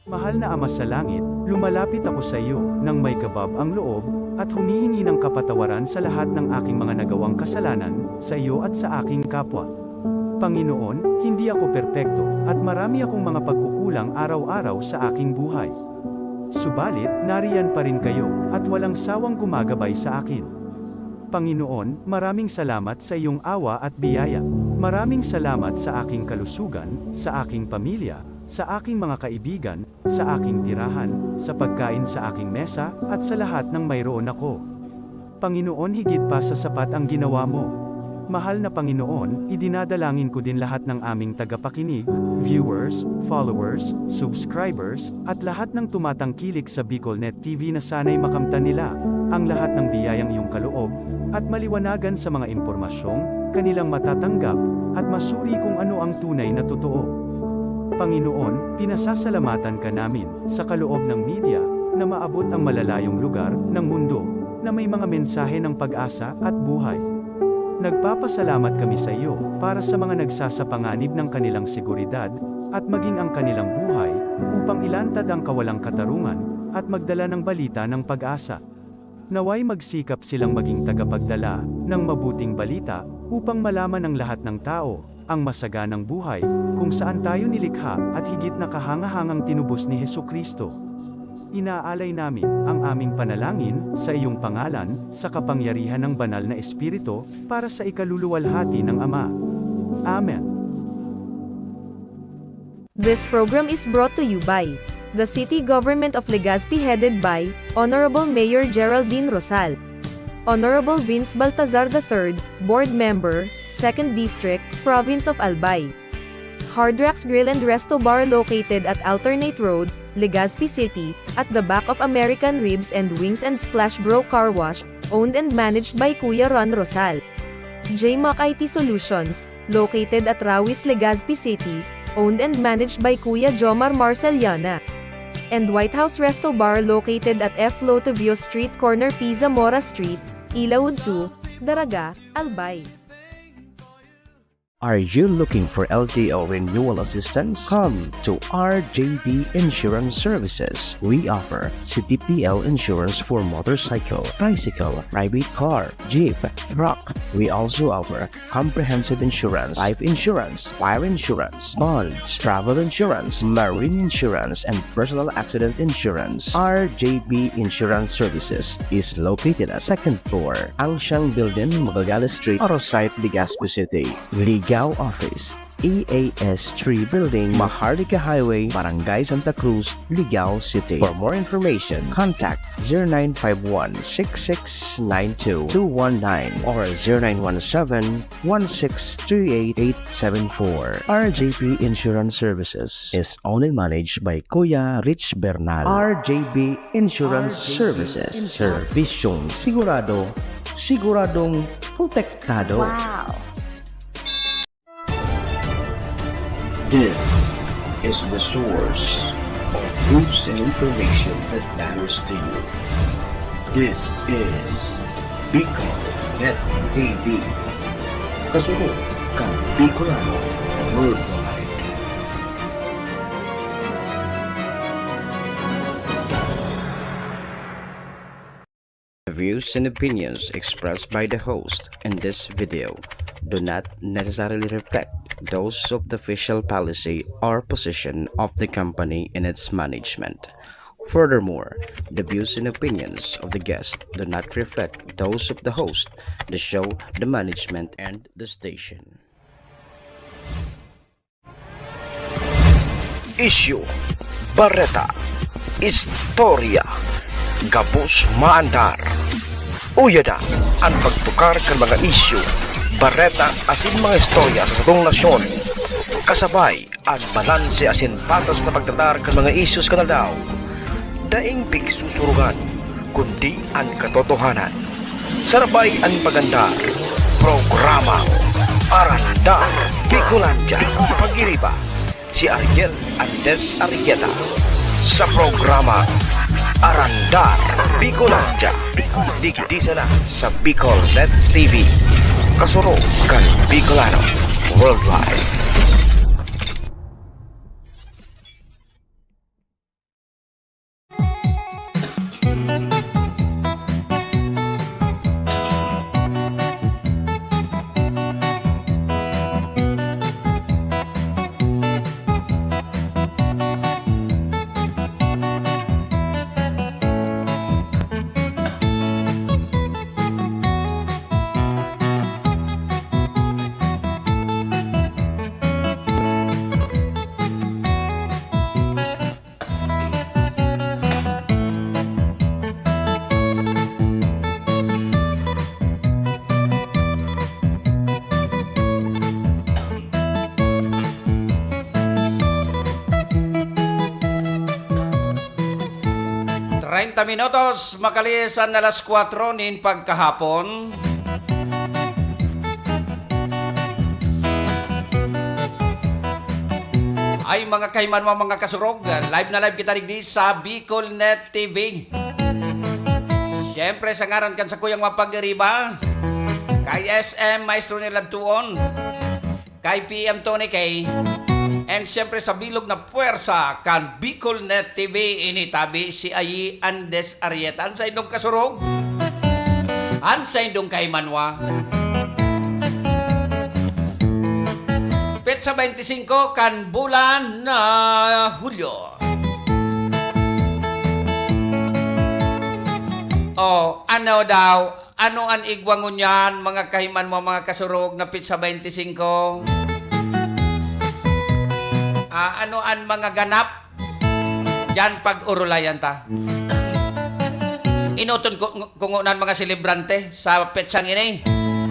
Mahal na Ama sa Langit, lumalapit ako sa iyo, nang may kabab ang loob, at humihingi ng kapatawaran sa lahat ng aking mga nagawang kasalanan, sa iyo at sa aking kapwa. Panginoon, hindi ako perpekto, at marami akong mga pagkukulang araw-araw sa aking buhay. Subalit, nariyan pa rin kayo, at walang sawang gumagabay sa akin. Panginoon, maraming salamat sa iyong awa at biyaya. Maraming salamat sa aking kalusugan, sa aking pamilya, sa aking mga kaibigan, sa aking tirahan, sa pagkain sa aking mesa, at sa lahat ng mayroon ako. Panginoon, higit pa sa sapat ang ginawa mo. Mahal na Panginoon, idinadalangin ko din lahat ng aming tagapakinig, viewers, followers, subscribers, at lahat ng tumatangkilik sa BicolNet TV na sana'y makamtan nila ang lahat ng biyayang iyong kaloob, at maliwanagan sa mga impormasyong kanilang matatanggap, at masuri kung ano ang tunay na totoo. Panginoon, pinasasalamatan ka namin, sa kaloob ng media, na maabot ang malalayong lugar ng mundo, na may mga mensahe ng pag-asa at buhay. Nagpapasalamat kami sa iyo, para sa mga nagsasapanganib ng kanilang seguridad, at maging ang kanilang buhay, upang ilantad ang kawalang katarungan, at magdala ng balita ng pag-asa. Naway magsikap silang maging tagapagdala ng mabuting balita, upang malaman ng lahat ng tao ang masaganang buhay, kung saan tayo nilikha, at higit na kahangahangang tinubos ni Hesukristo. Inaalay namin ang aming panalangin sa iyong pangalan, sa kapangyarihan ng banal na Espiritu, para sa ikaluluwalhati ng Ama. Amen. This program is brought to you by the City Government of Legazpi, headed by Honorable Mayor Geraldine Rosal, Honorable Vince Baltazar III, Board Member, 2nd District, Province of Albay. Hard Rocks Grill and Resto Bar located at Alternate Road, Legazpi City, at the back of American Ribs and Wings and Splash Bro Car Wash, owned and managed by Kuya Ron Rosal. JMac IT Solutions, located at Rawis, Legazpi City, owned and managed by Kuya Jomar Marceliana. And White House Resto Bar located at F. Lotovio Street Corner P. Zamora Street, Ilaud 2, Daraga, Albay. Are you looking for LTO renewal assistance? Come to RJB Insurance Services. We offer CTPL insurance for motorcycle, tricycle, private car, jeep, truck. We also offer comprehensive insurance, life insurance, fire insurance, bonds, travel insurance, marine insurance, and personal accident insurance. RJB Insurance Services is located at 2nd floor, Angsiang Building, Magallanes Street, Orosite, Legazpi City. Ligao Office, EAS 3 Building, Maharlika Highway, Barangay Santa Cruz, Ligao City. For more information, contact 0951-6692-219 or 0917-1638874. RJP Insurance Services is owned and managed by Kuya Rich Bernal. RJB Insurance Services. Servisyong sigurado, siguradong protektado. Wow! This is the source of news and information that matters to you. This is BicolNet TV. Kasunod kang Bicolano Worldwide. The views and opinions expressed by the host in this video do not necessarily reflect those of the official policy or position of the company and its management. Furthermore, the views and opinions of the guest do not reflect those of the host, the show, the management, and the station. Isyu, Bareta, Istorya, Gabos Maandar. Uyada ang pagtukar kan mga isyu, bareta asin mga istorya sa satong nasyon. Kasabay ang balanse asin patas na pagtatar kan mga isyus kanadaw. Daing pigsusurugan, kundi ang katotohanan. Sarabay ang pagandar, programa, Arandar, Bicolanja, Pag-iriba, si Ariel Andes Arrieta. Sa programa, Arandar, Bicolanja, digdisa na sa BicolNet TV. Kasuro kan Bicolano Worldwide. 30 minutos makalisan na alas 4 nin pagkahapon. Ay mga kaiman mo mga kasurog, live na live kita digdi sa BicolNet TV. Siyempre sa ngaran kan sa kuyang mapagriba, kay SM Maestro nila tuon, kay PM Tony K, and siyempre sa bilog na puwersa kan BicolNet TV initabi si Ayi Andes Arieta. Sa indong kasurog, sa indong kaimanwa. Petsa 25 kan bulan na Hulyo. Ano daw? Ano ang igwangon yan, mga kahiman mo, mga kasurog na petsa 25? Ano ang mga ganap? Diyan pag-urulayan ta. Inuton kung unan mga selebrante sa petsang ini.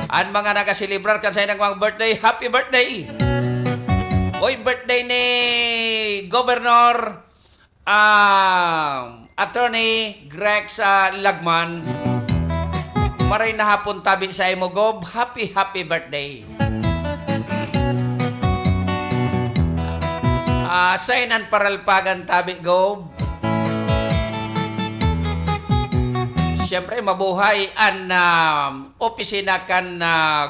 Ang mga nagaselebrar kan sa inang mga birthday, happy birthday! Hoy, birthday ni Governor Attorney Greg Lagman. Maray na hapon tabi sa imo, Gob. Happy birthday. Sainan paralpagan tabi, Gob. Siyempre, mabuhay ang opisina kan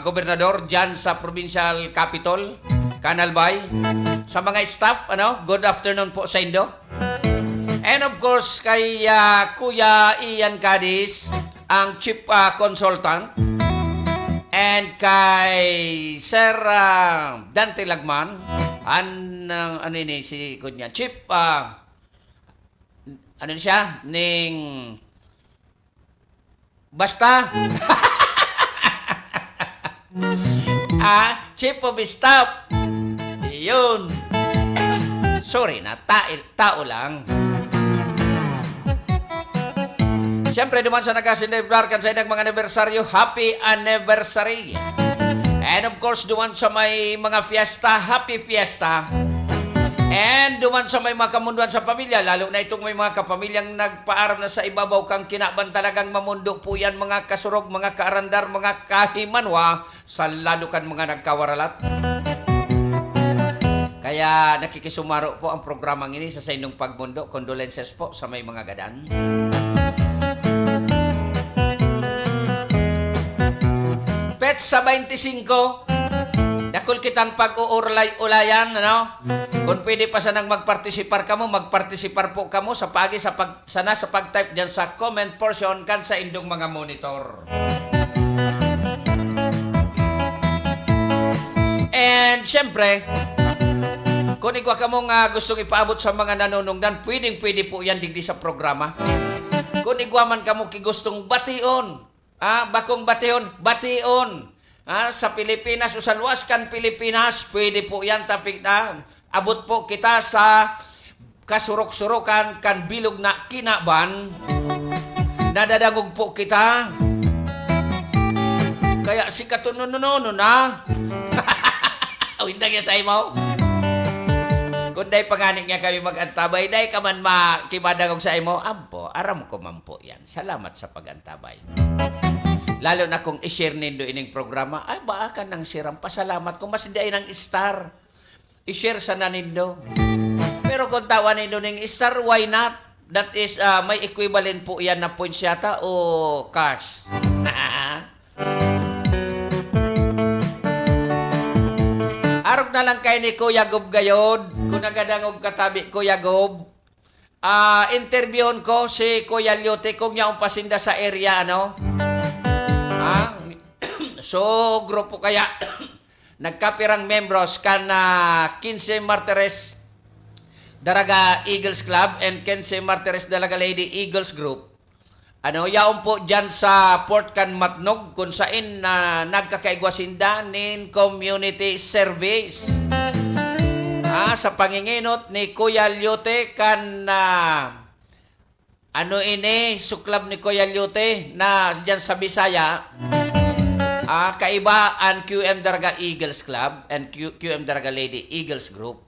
gobernador dyan sa provincial capital, Canalbay. Sa mga staff, good afternoon po sa Indo. And of course, kay Kuya Ian Cadiz, ang chief consultant. And kay Sir Dante Lagman, si Kunya, chief, siya, basta. Chief of staff. Yun. Sorry na, tao lang. Siyempre, duman sa nagasinebrar kan sa inang mga anibersaryo, happy anniversary. And of course, duman sa may mga fiesta, happy fiesta. And duman sa may mga kamunduan sa pamilya, lalo na itong may mga kapamilyang nagpaaram na sa ibabaw kang kinaban, talagang mamundo po yan, mga kasurog, mga kaarandar, mga kahimanwa, sa lalo kan mga nagkawaralat. Kaya nakikisumaro po ang programang ini sa inyong pagmundo. Condolences po sa may mga gadan. Pets sa 25, dakol kitang pag-uurlay-ulayan, Kung pwede pa sanang magpartisipar kamo, magpartisipar po kamo sa sa pag-type diyan sa comment portion kan sa indong mga monitor. And syempre, kung igwa kamo nga gustong ipaabot sa mga nanunungdan, pwede po yan digdi sa programa. Kung igwa man kamo gustong bation, bakong bation, sa Pilipinas o sa luwas kan Pilipinas, pwede po yan tapik na. Abot po kita sa kasurok-surokan kan bilog na kinaban. Nadadangog po kita. Kaya si katunununo na. Awindang yan sa imo. Kung day panganik niya kami mag-antabay, day ka man makimadangog sa imo, ampo, aram ko man po yan. Salamat sa pag-antabay. Lalo na kung i-share nindo ining programa, ay baka nang siram, pasalamat kung mas day ng star. I-share sa nanindo. Pero kung tawa nindo ng star, why not? That is, may equivalent po yan na points yata o cash. Arog na lang kay ni Kuya Gob gayod. Kung nagadangog katabi Kuya Gob, interviewon ko si Kuya Lyote kung niya pasinda sa area, So, grupo kaya nagkapirang membros kan 15 Martires Daraga Eagles Club and 15 Martires Dalaga Lady Eagles Group. Yaon po dyan sa Port Can Matnog kung saan nagkakaigwasinda nin community service. Sa panginginot ni Kuya Lyote kan suklab ni Kuya Lyote na dyan sa Bisaya. Kaiba ang QM Daraga Eagles Club and QM Daraga Lady Eagles Group.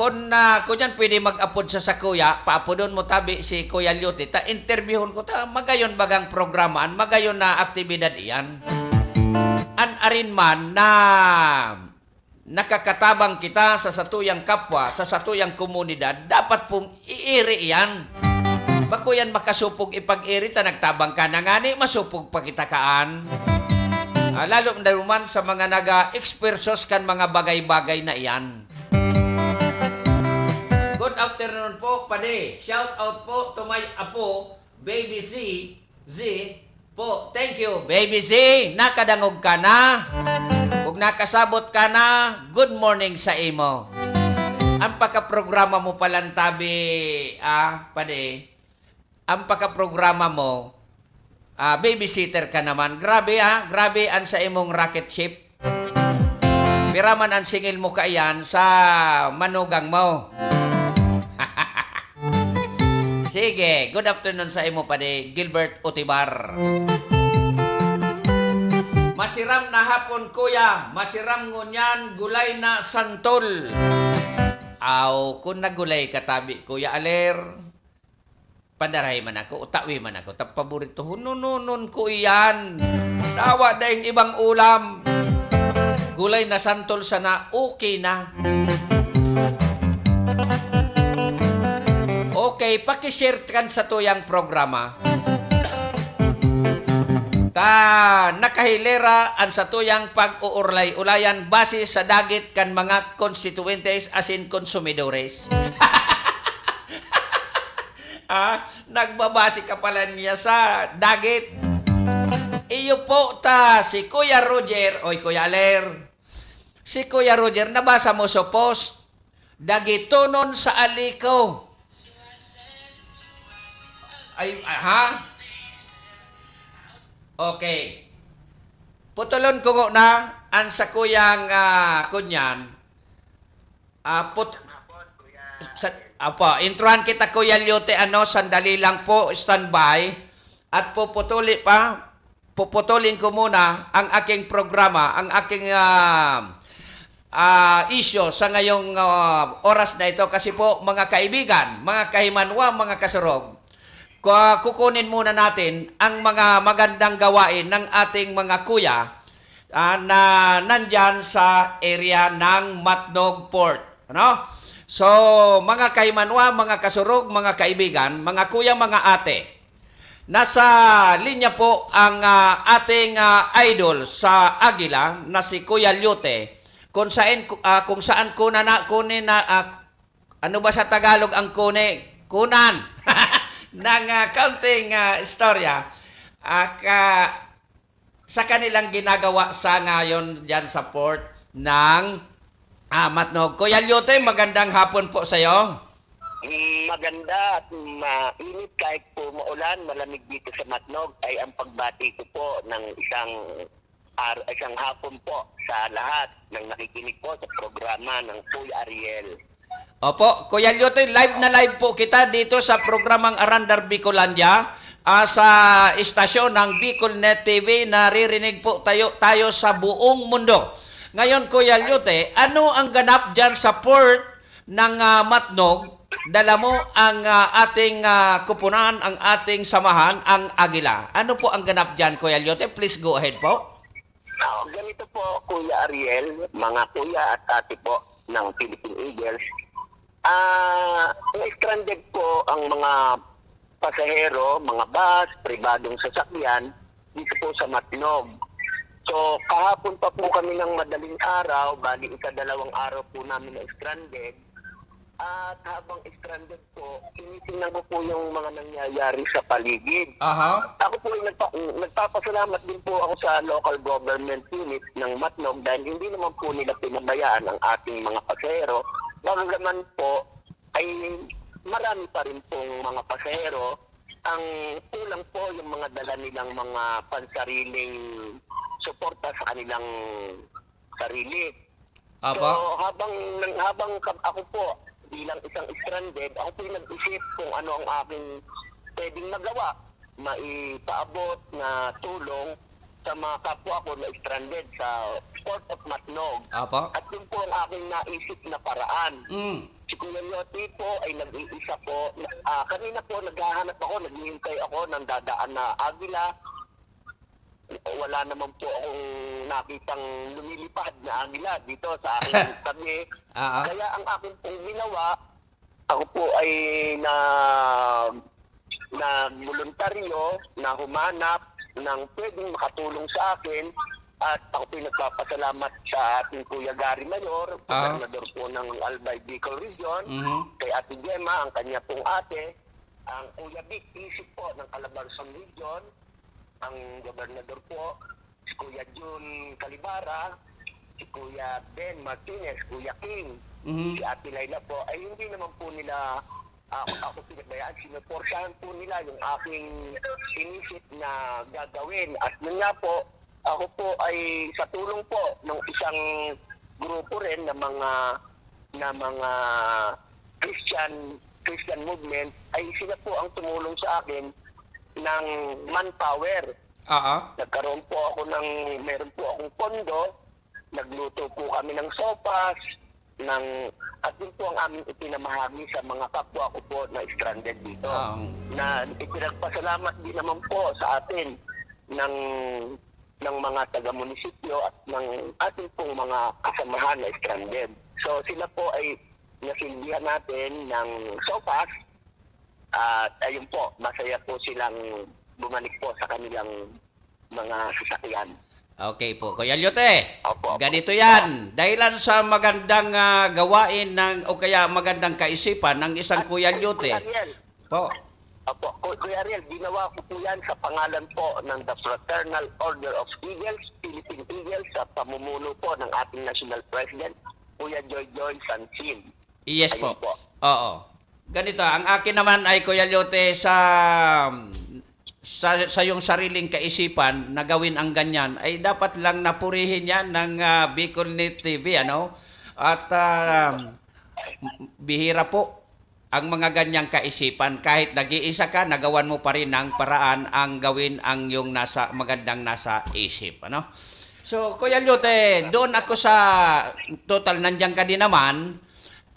kung yan pwede mag-upload sa kuya, paapodon mo tabi si Kuya Lyote, ta interviewon ko ta magayon bagang programaan, magayon na aktibidad iyan. An arin man na nakakatabang kita sa satuyang kapwa, sa satuyang komunidad, dapat pong iiri iyan. Bako yan makasupog ipag-iri ta nagtabang ka na ngani, masupog pa kita kaan. Lalo naman sa mga naga-expersos kan mga bagay-bagay na iyan. Good afternoon po, pade. Shout out po to my apo, Baby Z po. Thank you, Baby Z. Nakadangog ka na. Kung nakasabot ka na, good morning sa imo. Ang pagka-programa mo palang tabi, pade. Ang pagka-programa mo, babysitter ka naman. Grabe grabe an sa imong rocket ship. Piraman ang singil mo kaiyan sa manugang mo. Sige, good afternoon sa imo pade, Gilbert Otibar. Masiram na hapon kuya, masiram ngunyan gulay na santol. Kung nagulay katabi kuya Aler, padaray man ako, utawi man ako, paborito, hunununon ko iyan. Dawa dahing ibang ulam. Gulay na santol sana, okay na. Okay, pakishare kan sa tuyang programa. Nakahilera ang sa tuyang pag-uurlay-ulayan base sa dagit kan mga constituentes asin konsumidores. Nagbabase ka pala niya sa dagit. Iyo po si Kuya Roger, oy Kuya Aler. Si Kuya Roger, nabasa mo sa post, dagitonon sa aliko. Okay. Putulon ko na ang sa kuyang kunyan. Introhan kita Kuya Lyote, sandali lang po, standby. At puputulin ko muna ang aking programa, ang aking issue sa ngayong oras na ito. Kasi po, mga kaibigan, mga kahimanwa, mga kasurog, kukunin muna natin ang mga magandang gawain ng ating mga kuya na nandyan sa area ng Matnog Port. So, mga kaimanwa, mga kasurog, mga kaibigan, mga kuya, mga ate, nasa linya po ang ating idol sa Agila na si Kuya Lyote, kung saan kunan ano ba sa Tagalog ang kunan ng counting istorya sa kanilang ginagawa sa ngayon dyan sa port ng Matnog. Kuya Lyote, magandang hapon po sa iyo. Maganda at mainit kahit po maulan, malamig dito sa Matnog ay ang pagbati ko po ng isang hapon po sa lahat ng nakikinig po sa programa ng Kuya Ariel. Opo, Kuya Lyote, live na live po kita dito sa programang Arandar Bicolandia sa istasyon ng Bicolnet TV. Naririnig po tayo sa buong mundo. Ngayon, Kuya Lyote, ano ang ganap dyan sa port ng Matnog? Dala mo ang ating kupunan, ang ating samahan, ang Agila. Ano po ang ganap dyan, Kuya Lyote? Please go ahead po. Ganito po, Kuya Ariel, mga kuya at ate po ng Philippine Eagles. Na-stranded po ang mga pasahero, mga bus, pribadong sasakyan dito po sa Matnog. So, kahapon pa po kami ng madaling araw, bali dalawang araw po namin na stranded. At habang stranded po, tinitingnan ko po yung mga nangyayari sa paligid. Ako po ay nagpapasalamat din po ako sa local government unit ng Matnog dahil hindi naman po nila pinabayaan ang ating mga pasahero. Bagaman po ay marami pa rin pong mga pasahero. Ang kulang po yung mga dala nilang mga pansariling suporta sa kanilang sarili. So habang ako po bilang isang stranded, ako po nag-isip kung ano ang aking pwedeng magawa, maipaabot na tulong sa mga kapwa ko na stranded sa Port of Matnog. At yun po ang aking naisip na paraan. Si Kuya Yote po ay nag-iisa po. Kanina po naghahanap ako, naghihintay ako ng dadaan na agila. Wala naman po akong nakitang lumilipad na agila dito sa aking tabi. Kaya ang akin pong ginawa, ako po ay na voluntaryo na humanap ng pwedeng makatulong sa akin. At ako po nagpapasalamat sa ating Kuya Gary Mayor, gobernador po ng Albay Bicol Region, kay Ate Gemma, ang kanya pong ate, ang Kuya Vic Isip po ng Calabarzon Region, ang gobernador po, si Kuya Jun Calibara, si Kuya Ben Martinez, Kuya King, si Ate Laila po, ay hindi naman po nila ako pinabayaan, sinuporsahan po nila yung aking inisip na gagawin. At yun nga po, ako po ay sa tulong po ng isang grupo rin na mga Christian movement, ay sila po ang tumulong sa akin ng manpower. Nagkaroon po ako meron po akong pondo, nagluto po kami ng sopas, at yun po ang aming ipinamahagi sa mga kapwa ko po na stranded dito. Na ipinagpasalamat din naman po sa atin ng mga taga-munisipyo at ng ating pong mga kasamahan na stranded. So sila po ay nasilbihan natin ng sopas at ayun po, masaya po silang bumalik po sa kanilang mga sasakyan. Okay po, Kuya Lyote. Opo. Ganito yan. Dahilan sa magandang gawain o kaya magandang kaisipan ng isang Kuya Lyote. Kuya Ariel. Po. Opo, Kuya Ariel, ginawa ko po yan sa pangalan po ng the Fraternal Order of Eagles, Philippine Eagles, sa pamumuno po ng ating National President, Kuya Joy Sansin. Yes Ayun po. Oo. Ganito, ang akin naman ay Kuya Lyote sa yung sariling kaisipan na gawin ang ganyan ay dapat lang napurihin yan ng Bicolnet TV, ano? At bihira po ang mga ganyang kaisipan. Kahit nag-iisa ka, nagawan mo pa rin ng paraan ang gawin ang yung magandang nasa isip, ano? So, Kuya Lyote, doon ako sa total, nandiyan ka din naman.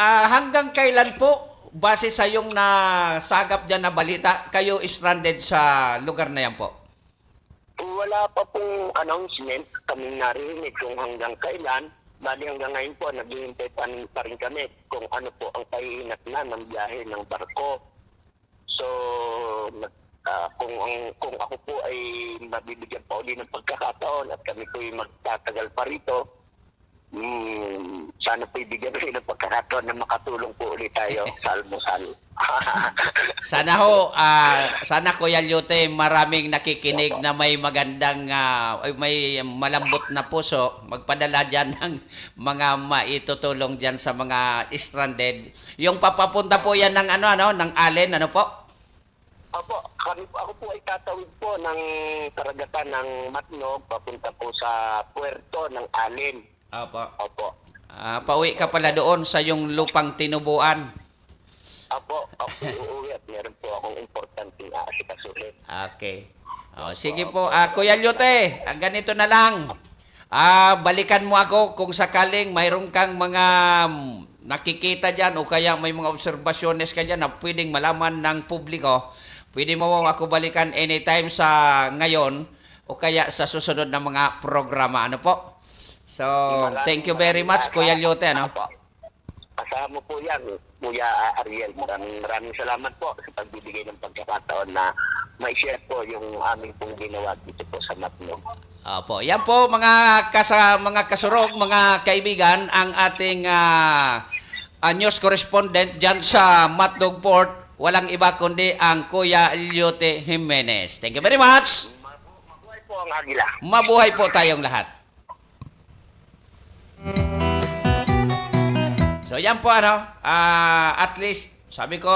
Hanggang kailan po, base sa yung nasagap dyan na balita, kayo stranded sa lugar na yan po? Wala pa pong announcement kaming narinig kung hanggang kailan. Bali hanggang ngayon po, naghihintay pa rin kami kung ano po ang pahihinatnan ng biyahe ng barko. So, kung ako po ay mabibigyan pa uli ng pagkakataon at kami po ay magtatagal pa rito, sana po ibigyan rin ng pagkakataon na makatulong po ulit tayo sa almusal. Sana Kuya Lyote, maraming nakikinig na may magandang, may malambot na puso, magpadala dyan ng mga maitutulong dyan sa mga stranded. Yung papapunta po yan ng ng Allen, ano po? Opo, ako po ay tatawid po ng karagatan ng Matnog, papunta po sa puerto ng Allen. Opo. Pauwi ka pala doon sa yung lupang tinubuan. Opo, uuwi at meron po akong importanteng aasikasuhin. Okay. Sige po, Kuya Lyote, ganito na lang. Balikan mo ako kung sakaling mayroon kang mga nakikita dyan o kaya may mga obserbasyones ka dyan na pwedeng malaman ng publiko. Pwede mo ako balikan anytime sa ngayon o kaya sa susunod na mga programa. Ano po? So, thank you very much, Kuya Lyote, ano? Kasama po yan, Kuya Ariel. Maraming salamat po sa pagbibigay ng pagkakataon na ma-share po yung aming pong ginawa dito po sa Matnog. Opo, yan po mga kasurog, mga kaibigan, ang ating news correspondent dyan sa Matnog Port. Walang iba kundi ang Kuya Lyote Jimenez. Thank you very much. Mabuhay po ang agila. Mabuhay po tayong lahat. So yan po at least sabi ko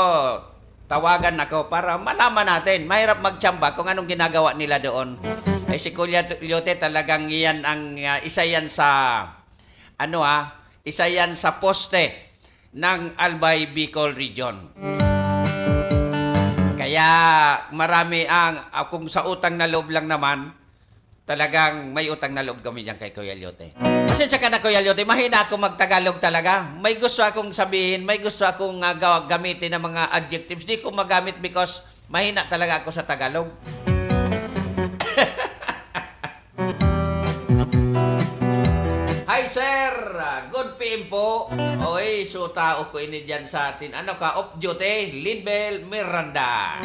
tawagan ako para malaman natin. Mahirap magtsamba kung anong ginagawa nila doon. Si Kuya Lyote talagang iyan ang isa yan sa isa yan sa poste ng Albay Bicol Region. Kaya marami kung sa utang na loob lang naman, talagang may utang na loob kami dyan kay Kuya Lyote. Pasensya ka na, Kuya Lyote, mahina ako magtagalog talaga. May gusto akong sabihin, may gusto akong gamitin ng mga adjectives. Di ko magamit because mahina talaga ako sa Tagalog. Hi, sir! Good PM po. Oy, so tao ko ini dyan sa atin. Ano ka? Off duty, Linbel Miranda.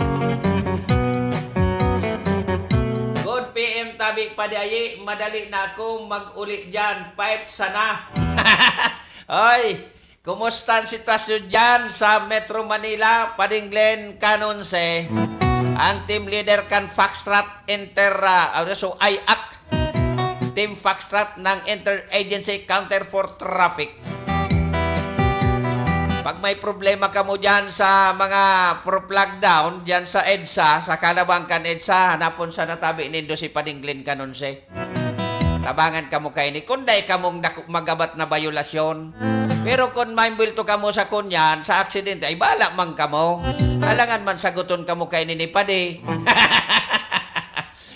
Good PM tabi padayi, madali na ako mag-ulit dyan. Pahit sana. Oy, kumusta ang sitwasyon dyan sa Metro Manila? Padinglen Kanonse. Ang team leader kan Foxtrot so IAC. Team Foxtrot ng Interagency Counter for Traffic. Pag may problema ka mo dyan sa mga pro-plug down, dyan sa EDSA, sa Kalabangkan EDSA, hanapon sa natabi nindo si Padinglen Kanonse. Tabangan ka mo kayo ni, kunday ka mong magabat na violasyon. Pero kung maimbilto ka mo sa kunyan, sa aksidente, ay bala man ka mo. Halangan man saguton ka mo kayo ni Padi.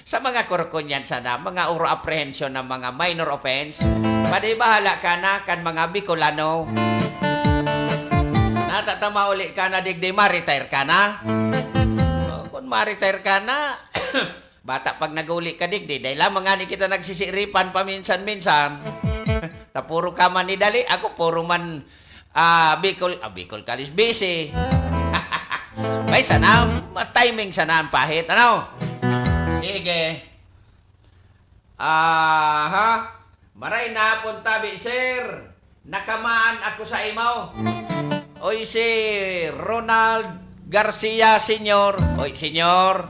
Sa mga kurkunyan sana, mga uro apprehension ng mga minor offense, pwede bahala ka na kan mga Bicolano. Natatama uli ka na digdi, ma-retire ka na. Kung ma-retire ka na, bata pag nag-uli ka digdi, dahil lamang nga ni kita nagsisiripan paminsan-minsan. Tapuro ka man ni Dali, ako puro man Bicol Kalis busy. May sana, timing sana ang pahit, ano? Sige. Maray na puntabi, sir. Nakamaan ako sa imaw. Oy, si Ronald Garcia, senyor. Oy, senyor.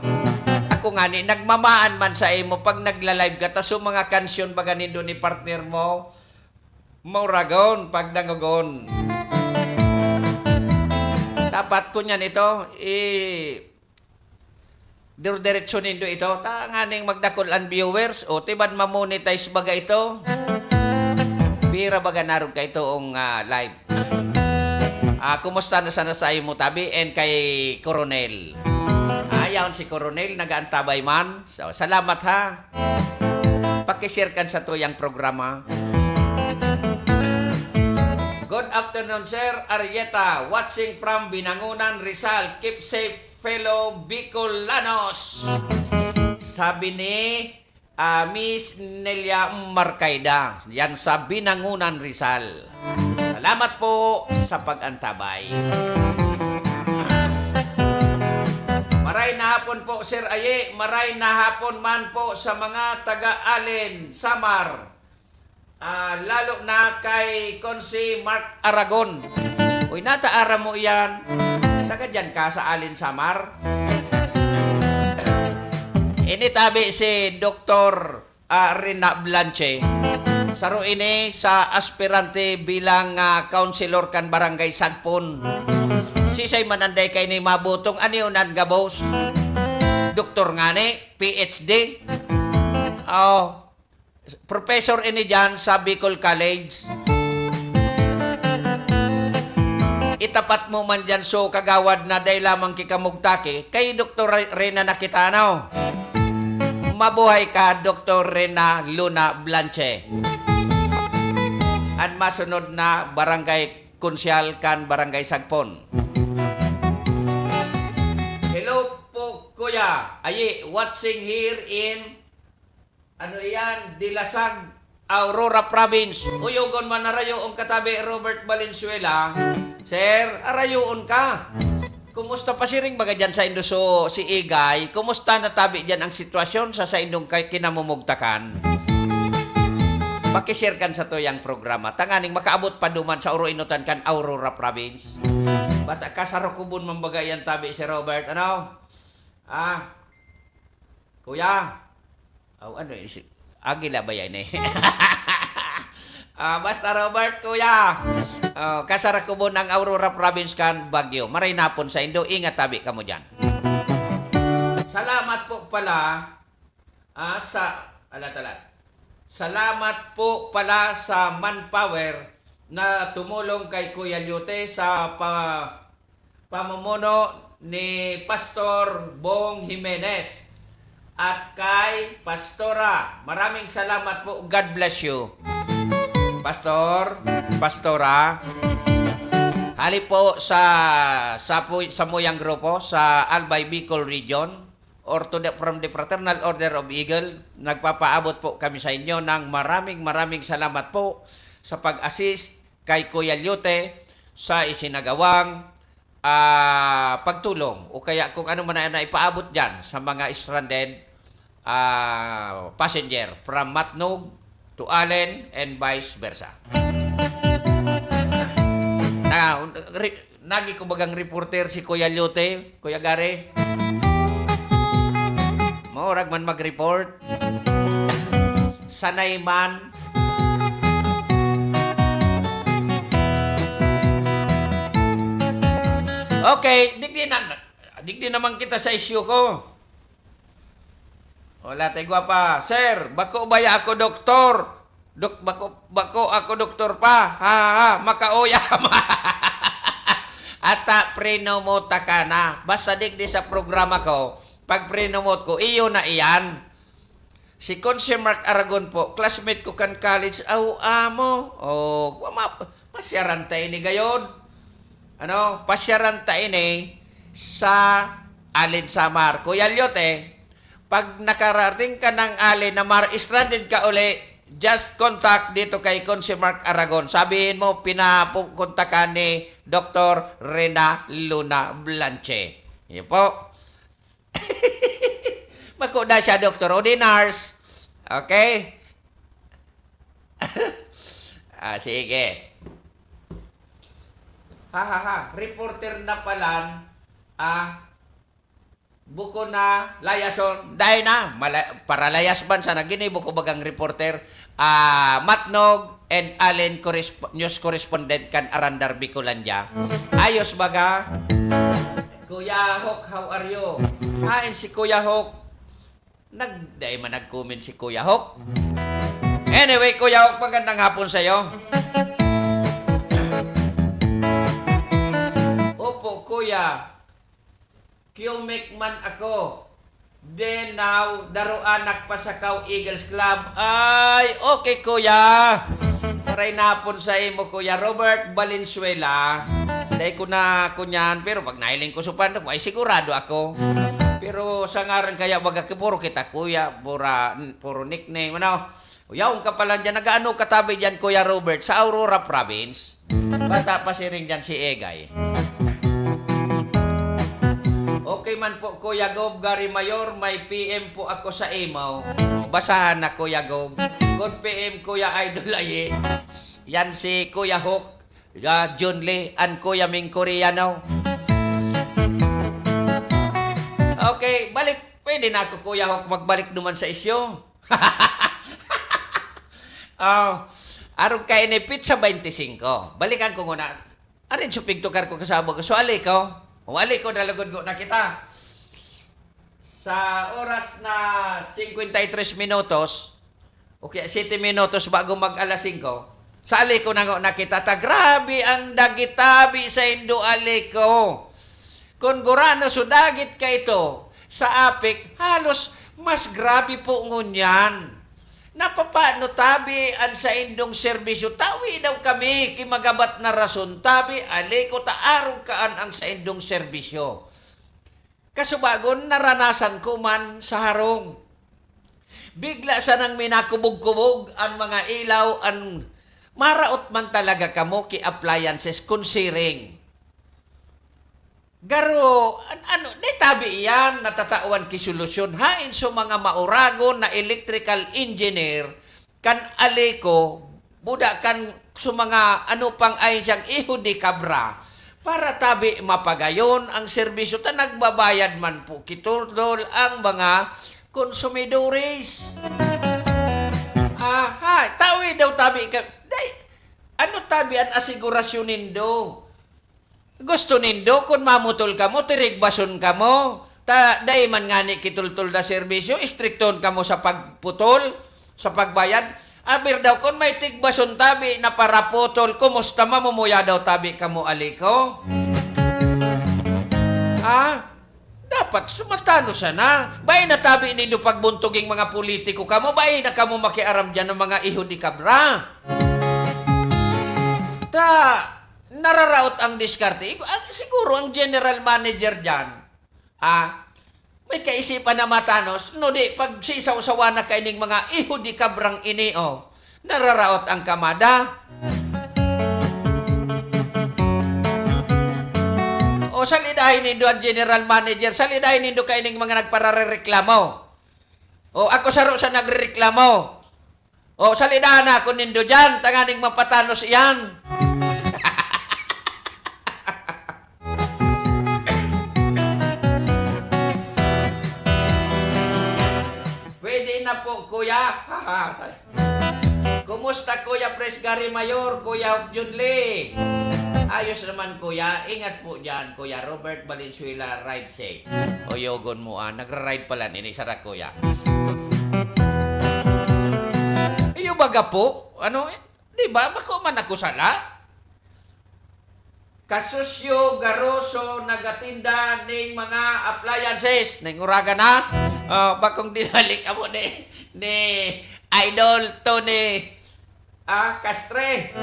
Ako nga ni, nagmamaan man sa imo pag nagla-live ka. Tas mga kansyon baga nindo ni partner mo. Mauragon, pag nangugon. Dapat ko niyan ito, diretso nindo ito. Tanganing magdakol ang viewers. O, tiban mamonetize baga ito. Pira baga narog ka itoong live. Kumusta na sana sa iyo mo tabi? And kay Coronel. Ayaw si Coronel, nag-aantabay man. So, salamat ha. Pakishare kan sa tuyang programa. Good afternoon, Sir Arieta. Watching from Binangunan, Rizal. Keep safe, fellow Bicolanos. Sabi ni Miss Nelia Marcaida. Yan sa Binangunan, Rizal. Salamat po sa pag-antabay. Maray na hapon po, Sir Aye. Maray na hapon man po sa mga taga-Allen, Samar. Lalo na kay Consi Mark Aragon. Uy, nataara mo yan. Taga dyan ka sa Allen, Samar. Initabi si Dr. Rina Blanche. Saro ini sa aspirante bilang councilor kan Barangay Sagpon. Sisay mananday kay ni mabutong aniunan gabos. Doktor nga ni, PhD. Professor ini dyan sa Bicol College. Itapat mo man dyan so kagawad na day lamang kikamugtaki kay Dr. Rena Nakitanaw. Mabuhay ka, Dr. Rena Luna Blanche. At masunod na Barangay Kunsyal kan Barangay Sagpon. Hello po, Kuya. Ayi, watching here in Dilasag, Aurora Province. Uyugon man arayoon katabi Robert Valenzuela. Sir, arayoon ka. Kumusta pa siring baga dyan sa Indoso si Igay? Kumusta natabi dyan ang sitwasyon sa indong kinamumugtakan? Pakishare kan sa tuyang programa. Tanganing makaabot pa duman sa Oro Inutan kan Aurora Province. Bata kasarokubon mambagayan tabi si Robert. Ano? Kuya. Agila ba yan eh? Basta Robert, kuya. Kasarokubon ng Aurora Province kan Baguio. Maray napon sa Indo. Ingat tabi ka mo dyan. Salamat po pala sa alatalat. Salamat po pala sa manpower na tumulong kay Kuya Lyote sa pamumuno ni Pastor Bong Jimenez. at kay Pastora. Maraming salamat po. God bless you. Pastora, hali po sa Muyang Grupo, sa Albay Bicol Region, or from the Fraternal Order of Eagle, nagpapaabot po kami sa inyo ng maraming salamat po sa pag-assist kay Kuya Lyote sa isinagawang pagtulong o kaya kung ano man na ipaabot dyan sa mga stranded passenger from Matnog to Allen and vice versa. Nagi ko bagang reporter si Kuya Lyote, Kuya Gary. Maurag man mag-report. Sanay man. Okay, digdi naman kita sa issue ko. Wala tayo gwapa. Sir, bako baya ako doktor? Bako ako doktor pa. Makauya ma. Ata prenomota ka na. Basta digdi sa programa ko, pag prenomot ko, iyo na iyan. Si Consi Mark Aragon po, classmate ko kan college, amo. Pasyaranta ini gayon. Pasyaranta ini sa Alin Samar. Kuya Lyote, pag nakarating ka ng Alin na stranded ka uli, just contact dito kay Consi Mark Aragon. Sabihin mo, pinapukontakan ni Dr. Rena Luna Blanche. Yan po. Makuda siya, Dr. Ordinars. Okay? Sige. Reporter na palan, buko na layason, dahil na, para layas ban sana, gini buko bagang reporter, Matnog and Allen news correspondent kan Arandar Bicolandia. Ayos baga? Kuya Hok, how are you? Hain si Kuya Hok. Dahil man nag-comment si Kuya Hok. Anyway, Kuya Hok, magandang hapon sa'yo. Opo, Kuya. Qmek man ako. Then now, daruan nagpasakaw Eagles Club. Ay, okay, Kuya. Maray napon sa imo, Kuya Robert Valenzuela. Dahil ko na kunyan, pero pag nailing ko supan, ay sigurado ako. Pero sa ngaran kaya baga puro kita, Kuya, puro nickname, Yaong ka pala dyan, nag-ano katabi dyan, Kuya Robert, sa Aurora Province. Bata pa si rin dyan si Egay. Okay man po, Kuya Gob, Gary Mayor, may PM po ako sa email. Basahan na, Kuya Gob. Good PM, Kuya Idol Aye. Yan si Kuya Hok, John Lee, and Kuya Ming Koreano. Okay, balik. Pwede na ako, Kuya Hok, magbalik naman sa isyo. Arong kayo ni pizza 25. Balikan ko muna. Arin supig tukar ko kasama ko. So, ali ko. Dalagod ko na kita. Sa oras na 53 minutos, okay, 7 minutos bago mag-alas 5, sa ali ko na kita. Grabe ang dagitabi sa Indo ali ko. Kung gurano sudagit ka ito, sa apik, halos mas grabe po ngunyan. Napapano tabi an sa indong serbisyo, tawi daw kami, kimagabat na rason, tabi, aliko taarong kaan ang sa indong serbisyo. Kasubagon, naranasan ko man sa harong. Bigla sa nang minakubog-kubog ang mga ilaw, ang maraot man talaga kamo ki appliances considering. Garo, di tabi iyan, natatawan ki solusyon. Hain so mga mauragon na electrical engineer, kan aliko, buda kan so mga pang ay siyang iho di kabra, para tabi mapagayon ang serbisyo, ta nagbabayad man po kitulol ang mga konsumidores. Tawi daw tabi ka, tabi ang asigurasyon nindo? Gusto nindo, kung mamutol ka mo, tirigbason ka mo. Dahil man nga ni kitultul na serbisyo, istrikton ka mo sa pagputol, sa pagbayad. Aber daw, kung may tigbason tabi na para putol, kumusta mamumuya daw tabi ka mo aliko? dapat sumatano siya na. Bay natabi nindo pagbuntuging mga politiko kamo, bay na kamo makiaram dyan ng mga iho di kabra. Ta, nararaot ang diskarte. Siguro ang general manager dyan, may kaisipan na matanos, no di, pag sisaw-sawa na kaining mga iho di kabrang ini, nararaot ang kamada. O salidahin nindo ang general manager, salidahin nindo kaining mga nagparareklamo. O ako saro sa nagrereklamo. O salidahan na ako nindo dyan, tanganing mapatanos iyan. Pwede na po, kuya. Kumusta, kuya Pres Gary Mayor, kuya Junli? Ayos naman, kuya. Ingat po dyan, kuya Robert Valenzuela, ride safe. O yogon mo, nagra-ride pala nini, sara, kuya. Iyo baga po, di ba, bako man ako sala? Kasusyo, garoso, nagatinda ning mga appliances. Ninguraga na. Bakong dinalik mo ni Idol Tony Castre.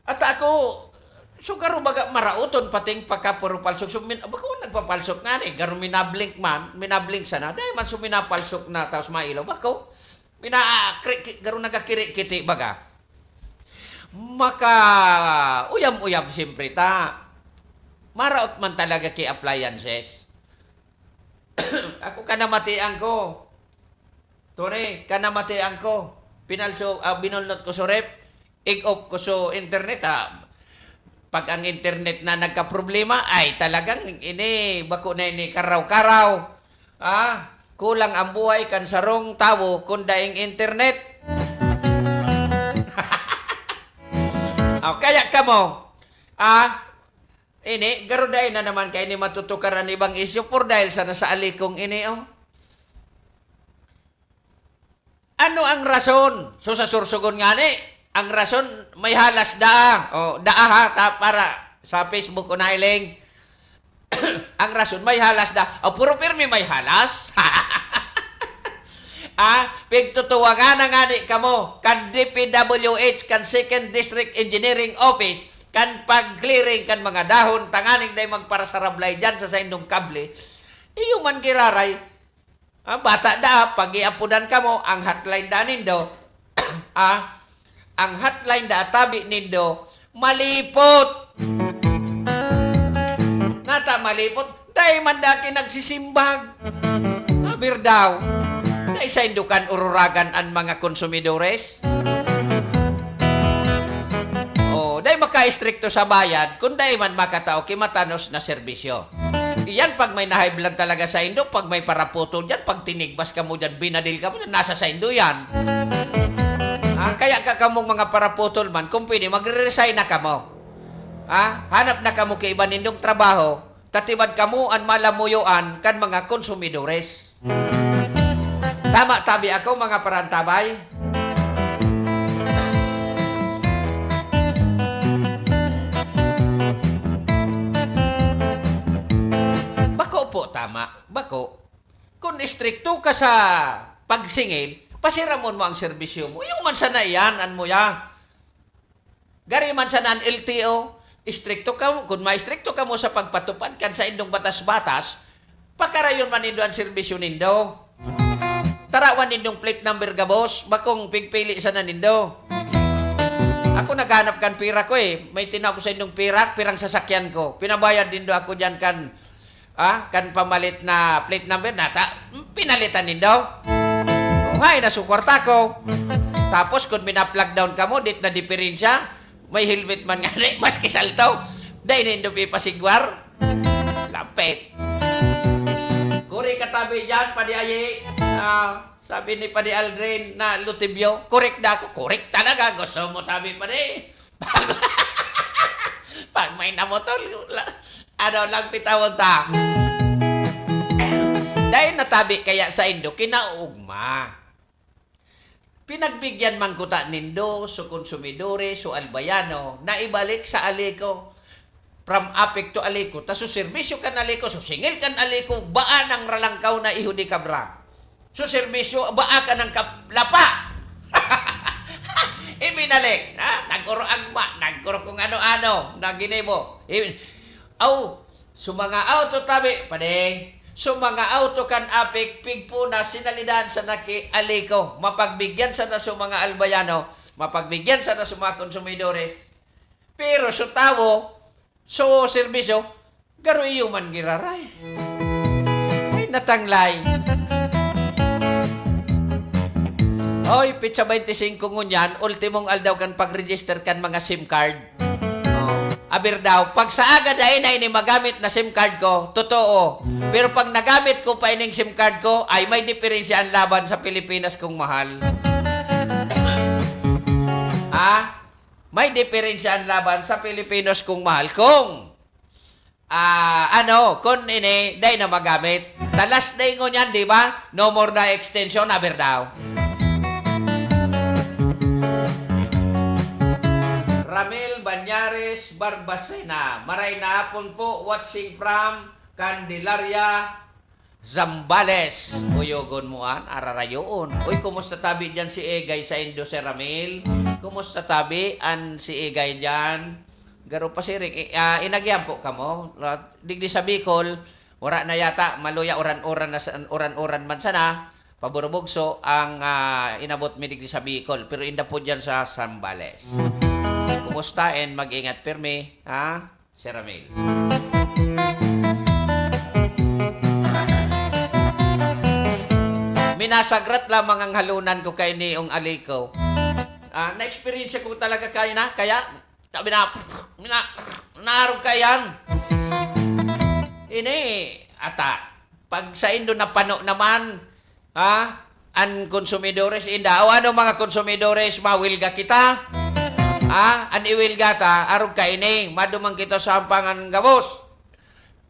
At ako, sugaro baga marauton pating pagkapuro palsok. Bako nagpapalsok nga ni. Garo minablink minablink sana. Dahil man suminapalsok na taos mailaw. Bako, garo nagakiri-kiti baga. Maka uyam-uyam siyempre ta. Maraot man talaga kay appliances. Ako kanamatian ko. Tore, kanamatian ko. Binulnot ko sa rep. I-off ko sa internet Pag ang internet na nagka-problema, ay talagang bako na ini karaw-karaw. Kulang ang buhay kan sarong tawo kun daing internet. Kaya kamo, garo dahil na naman kayo ni matutukaran ibang isyo por dahil sa nasa alikong ini, Ano ang rason? So sa sursugon nga ni, ang rason may halas para sa Facebook ko nailing. Ang rason may halas puro pirmi may halas. Pigtutuwa na nga ni kamo, kan DPWH, kan Second District Engineering Office, kan pag-clearing, kan mga dahon, tanganing day magparasarablay dyan sa indong kable, iyo man giraray, bata pag-iapudan kamo, ang hotline da nindo, ang hotline da tabi nindo, malipot. Nata malipot, dahil man daki nagsisimbag. Bir daw. Dahil sa indukan ururagan ang mga konsumidores. Dahil maka-istrikto sa bayad, kung dahil man makatao, kimatanos na serbisyo. Iyan, pag may nahaiblan talaga sa indo, pag may paraputol dyan, pag tinigbas ka mo dyan, binadil ka mo dyan, nasa sa indo yan. Kaya ka kamong mga paraputol man, kung pwede, magre-resign na kamo. Hanap na kamo kay iba nindong trabaho, tatibad kamo ang malamuyuan kan mga konsumidores. Tama tabi ako mga parantabay. Bako po tama, bako. Kung istrikto ka sa pagsingil, pasiramon mo ang serbisyo mo. Yung man sana yan, mo ya. Gari man sana ang LTO, istrikto ka mo. Kung maistrikto ka mo sa pagpatupad kan sa indong batas-batas, pakarayon man nindo ang serbisyo nindo. Tarawan nindong plate number gabos, bakong pigpili sana nindo. Ako naghanap kan pira ko May tinaw ko sa indong pirang sasakyan ko. Pinabayad nindo ako dyan kan pamalit na plate number pinalitan nindo. Ngay, nasukwarta ko. Tapos, kung minaplag down ka mo, dit na diferensya, may helmet man nga rin, maski salto. Dahil nindo pipasigwar. Lapit. Kuri katabi dyan, Padi Ayi. Sabi ni Padi Aldrin na Lutibyo, correct na ako. Correct talaga. Gusto mo tabi, Padi. Pag may namotol, lang pitawon ta. Dahil natabi kaya sa indo, kinaugma. Pinagbigyan man ko ta nindo so konsumidores so albayano na ibalik sa aliko from apik to aliko ta so serbisyo kan aliko so singil kan aliko baa ng ralangkaw na ihudi kabra so serbisyo baa ka ng kaplapa ibinalik nagkuro agma nagkuro kung ano-ano na ginimo mga auto tabi pade so mga auto kan apik pigpo na sinalidan sa naki aliko mapagbigyan sa na so mga albayano mapagbigyan sa na so mga konsumidores pero so tawo so serbisyo garo iyo man giraray ay natanglay oy pitsa 25 ngunyan ultimong aldaw kan pag-register kan mga SIM card aber daw, pag sa aga dahil na ini magamit na SIM card ko, totoo. Pero pag nagamit ko pa ining SIM card ko, ay may diferensya ang laban sa Pilipinas kung mahal. May diferensya ang laban sa Pilipinas kung mahal. Kung, kung ini, dahil na magamit. Talas na ingon yan, di ba? No more na extension, aber daw. Ramil Banyares Barbacena. Maray na hapon po, watching from Candelaria, Zambales. Uyogon mo ararayoon. Uy, kumusta tabi dyan si Egay sa Indo, si Ramil? Kumusta tabi si Egay dyan? Garo pa sirik. Inagyan po ka mo. Digdi sa Bicol, wala na yata, maluya oran-oran man sana. Paburubugso ang inabot mi digdi sa Bicol. Pero inda po dyan sa Zambales. Kumusta and mag-ingat pirmi, si Ramil. Minasagrat lamang ang halunan ko kay niong aliko. Na-experience ko talaga kaya sabi na, naarog kayan. Ini, pag sa Indo na pano naman, ang konsumidores, ano mga konsumidores, mawilga kita. An iwilga ta, arog ka ini, madumang kita sa ampangan gabos.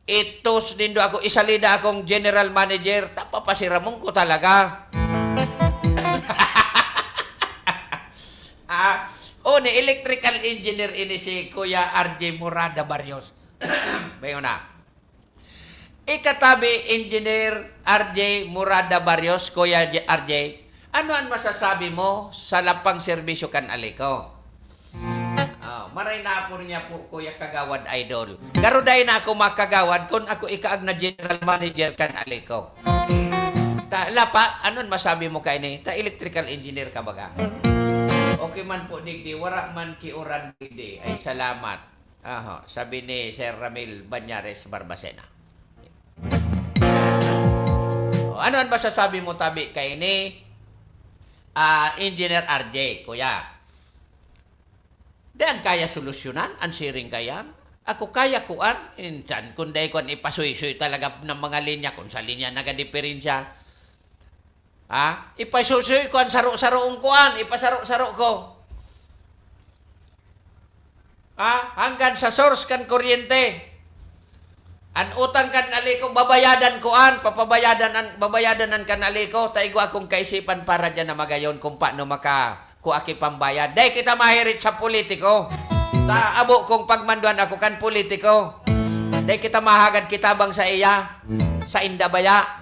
Itos nindo ako, isalida akong general manager, tapapasiramong ko talaga. Ni electrical engineer ini si Kuya RJ Murada Barrios. Bayo na. Ikatabi engineer RJ Murada Barrios, Kuya RJ, ano ang masasabi mo sa lapang serbisyo kan aliko? Maray na po niya po, Kuya Kagawad Idol. Garo dahil na ako makagawad kung ako ikaag na general manager kan aliko. Lapa, ano masabi mo kay ni? Electrical engineer ka baga? Okay man po, digdi. Wara man kiuran digdi. Ay, salamat. Sabi ni Sir Ramil Banyares Barbacena. Ano ang masasabi mo tabi kay ni Engineer RJ, Kuya? Diyan kaya solusyonan, ang siring kayan. Ako kaya kuan, insan, kung dahi kuan ipasuy-suy talaga ng mga linya, kung sa linya nagadiferensya. Ipasuy-suy kuan, saro-saroong kuan, ipasaro-saro ko. Hanggang sa source kan kuryente. An utang kan aliko, babayadan kuan, babayadan ang kan aliko, taigo akong kaisipan para dyan na magayon kung paano kuaki pambayad. Dahil kita mahirit sa politiko. Abo kong pagmanduan ako kan politiko. Dahil kita mahagad kitabang sa iya. Sa indabaya.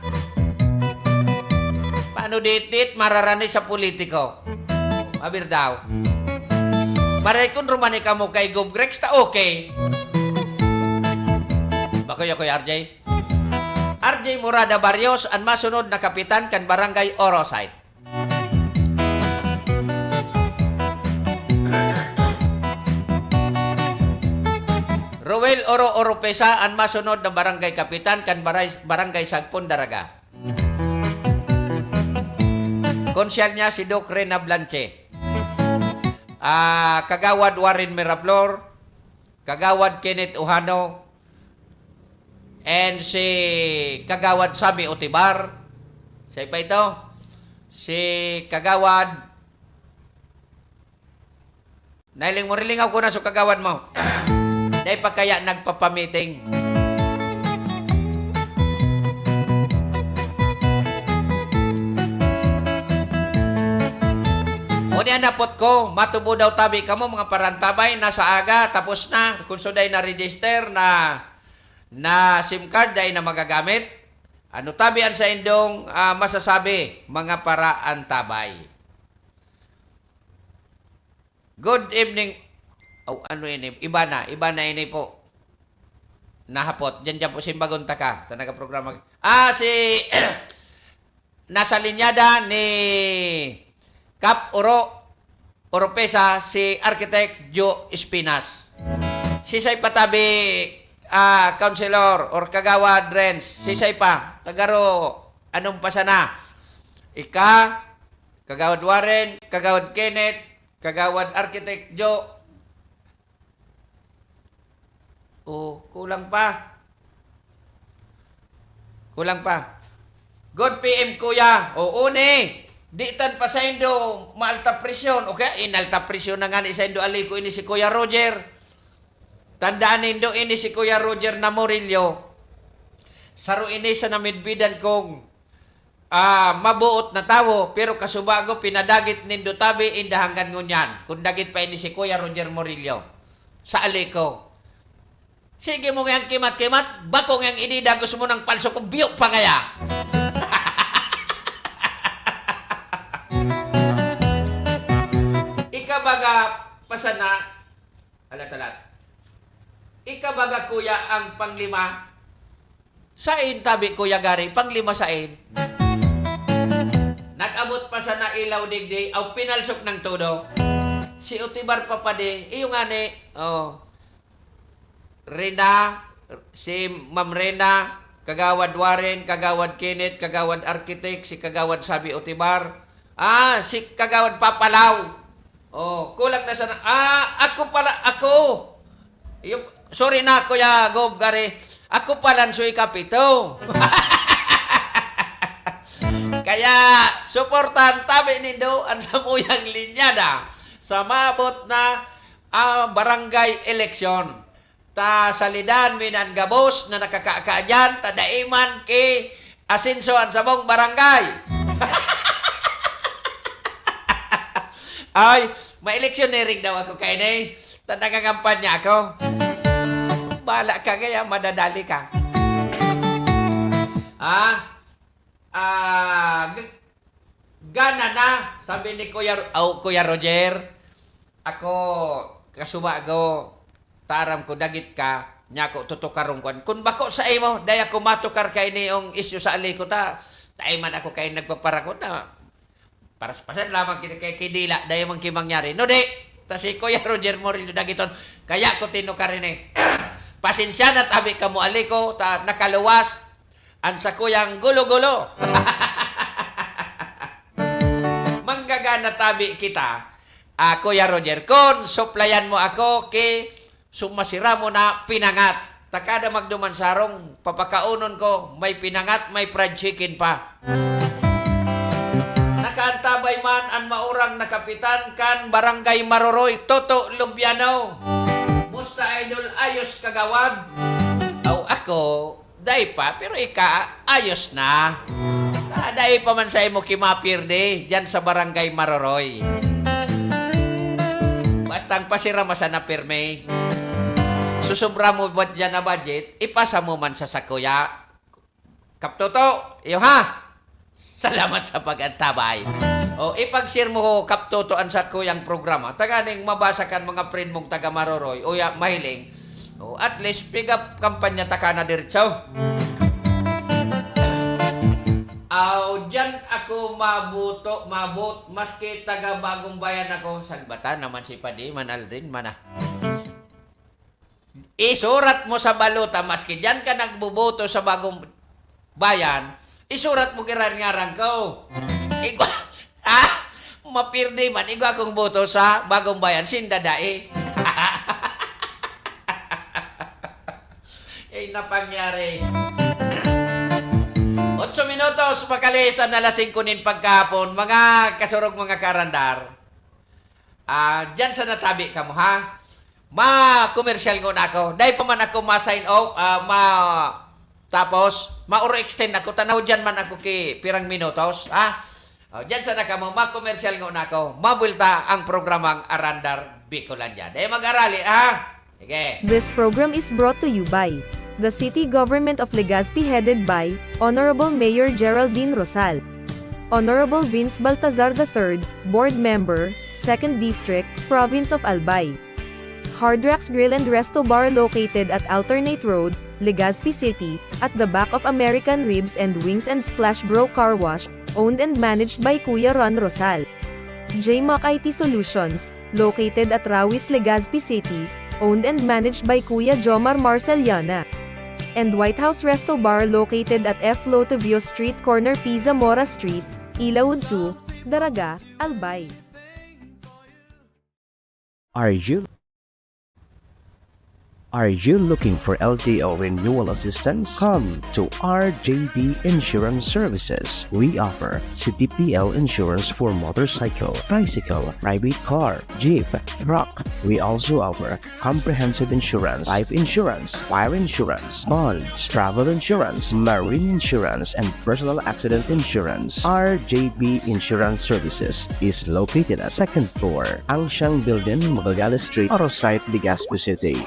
Paano ditit mararani sa politiko? Mabir daw. Maray kung rumani ka mo kay Gobgrex, ta okay. Bakuya ko RJ. RJ Murada Barrios, ang masunod na kapitan kan Barangay Orosite. Ruel Oro Pesa, ang masunod na barangay kapitan kan barangay Sagpon Daraga. Konsyal niya si Doc Rena Blanche. Kagawad Warren Miraflor, Kagawad Kenneth Uhano, and si Kagawad Sami Otibar. Sa pa ito, si Kagawad Nailing mo rilingaw ko na sa Kagawad mo. Dahil pa kaya nagpapamiting. niya napot ko, matubo daw tabi ka mo, mga parantabay, nasa aga, tapos na, kung so day na register na SIM card day na magagamit. Ano tabian sa indong masasabi, mga parantabay. Good evening. Oh, ano ini? Iba na ini po. Nahapot. Diyan po Simbagon Taka. Tanaga programa. Si nasa linyada ni Cap Oropesa si Architect Joe Espinas. Sisay patabi Councilor or Kagawad Renz. Sisay pa. Tagaro anong pasana? Ika, Kagawad Warren, Kagawad Kenneth, Kagawad Architect Joe. Kulang pa. Good PM kuya. Ni. Di tan pa sa indo maalta presyon. Okay, inalta presyon na nga ni sa indo aliko ini si Kuya Roger. Tandaan nindo ini si Kuya Roger na Morillo. Saro ini sa namidbidan kong mabuot na tawo pero kasubago pinadagit nindo tabi indahanggan ngunyan. Kung dagit pa ini si Kuya Roger Morillo sa aliko. Sige mo ngayang kimat-kimat, bako ngayang idida gusto mo ng palso kong biyok pa ngaya. Ikabaga pasana, alat-alat. Ikabaga kuya ang panglima, sain tabi kuya gari, panglima sain. Nag-abot pa sa na ilaw digdi, aw pinalsok ng todo. Si Utibar Papade, iyo nga ni, Rina, si Ma'am Rena, Kagawad Warren, Kagawad Kenneth, Kagawad Architect, si Kagawad Sabi Utibar. Si Kagawad Papalaw. Kulang na sana. Ako pala, ako. Sorry na, Kuya Gob, gari. Ako pala suy kapito. Kaya, suportan tabi nindo ang samuyang linyada sa mabot na barangay eleksyon. Ta salidan minan gabos na nakakaakadyan, ta daiman ki asinso ang sabong barangay. Ay, ma-electioneering daw ako kay nay. Ta nagakampanya ako. Bala ka kaya madadali ka. Gana na, sabi ni Kuya Roger. Ako, kasubago, taram ko dagit ka, nya ko tutukarong kwan. Kung bako sa imo, day ako matukar kay niyong isyu sa aliko ta. Tay man ako kay nagpaparakot na. Para sa pasan lamang kay kidila, day mang kimangyari. No di, ta si Kuya Roger Morillo dagiton, kaya ko tinukar rin Pasensya na tabi ka mo aliko, ta nakaluwas, ang sa kuyang gulo-gulo. Manggagana tabi kita, Kuya Roger, kon suplayan mo ako kay sumasira mo na pinangat. Takada magduman sarong, papakaunon ko, may pinangat, may fried chicken pa. Nakaantabay man ang maurang na kapitan kan Barangay Maroroy, Toto Lumpiano. Musta idol, ayos kagawad? Ako, day pa, pero ika, ayos na. Day pa man sa imo kimapirde, dyan sa Barangay Maroroy. Bastang pasira masa na pirme. Susubra mo ba dyan na budget, ipasa mo man sa sakuya. Kaptoto, iyo ha? Salamat sa pag-antabay. Ipag-share mo Kaptoto ang sakuyang programa. Taganing mabasa kan mga friend mong taga Maroroy o mahiling. At least pick up kampanya takana diretso. Diyan ako mabot, maski taga Bagong Bayan ako. Sagbatan naman si Padi, Manaldin, mana. Isurat mo sa balota, maski dyan ka nagbuboto sa Bagong Bayan, isurat mo kiran-ngarang ko. Mapirdi man, igo akong boto sa Bagong Bayan, sindadai. Napangyari. 8 minutos, makalisan na lasing kunin pagkapon. Mga kasurog, mga karandar. Diyan sa natabi ka mo, ha? Ma-commercial ko na ako. Dahil pa man ako ma-sign off, tapos, ma-extend ako. Tanaw dyan man ako ki pirang minutos, ha? Diyan sa naka mo, ma-commercial nga nako. Mabulta ang programang Arandar Bicolandia. Dahil mag-arali, ha? Sige. This program is brought to you by the City Government of Legazpi headed by Honorable Mayor Geraldine Rosal, Honorable Vince Baltazar III, Board Member, 2nd District, Province of Albay. Hardrax Grill and Resto Bar located at Alternate Road, Legazpi City, at the back of American Ribs and Wings and Splash Bro Car Wash, owned and managed by Kuya Ron Rosal. JMAC IT Solutions, located at Rawis, Legazpi City, owned and managed by Kuya Jomar Marceliana. And White House Resto Bar located at F. Lotavio Street Corner Pisa Mora Street, Ilaud 2, Daraga, Albay. Are you looking for LTO renewal assistance? Come to RJB Insurance Services. We offer CTPL insurance for motorcycle, tricycle, private car, jeep, truck. We also offer comprehensive insurance, life insurance, fire insurance, bonds, travel insurance, marine insurance, and personal accident insurance. RJB Insurance Services is located at 2nd floor, Angsiang Building, Magallanes Street, Orosite, Legazpi City.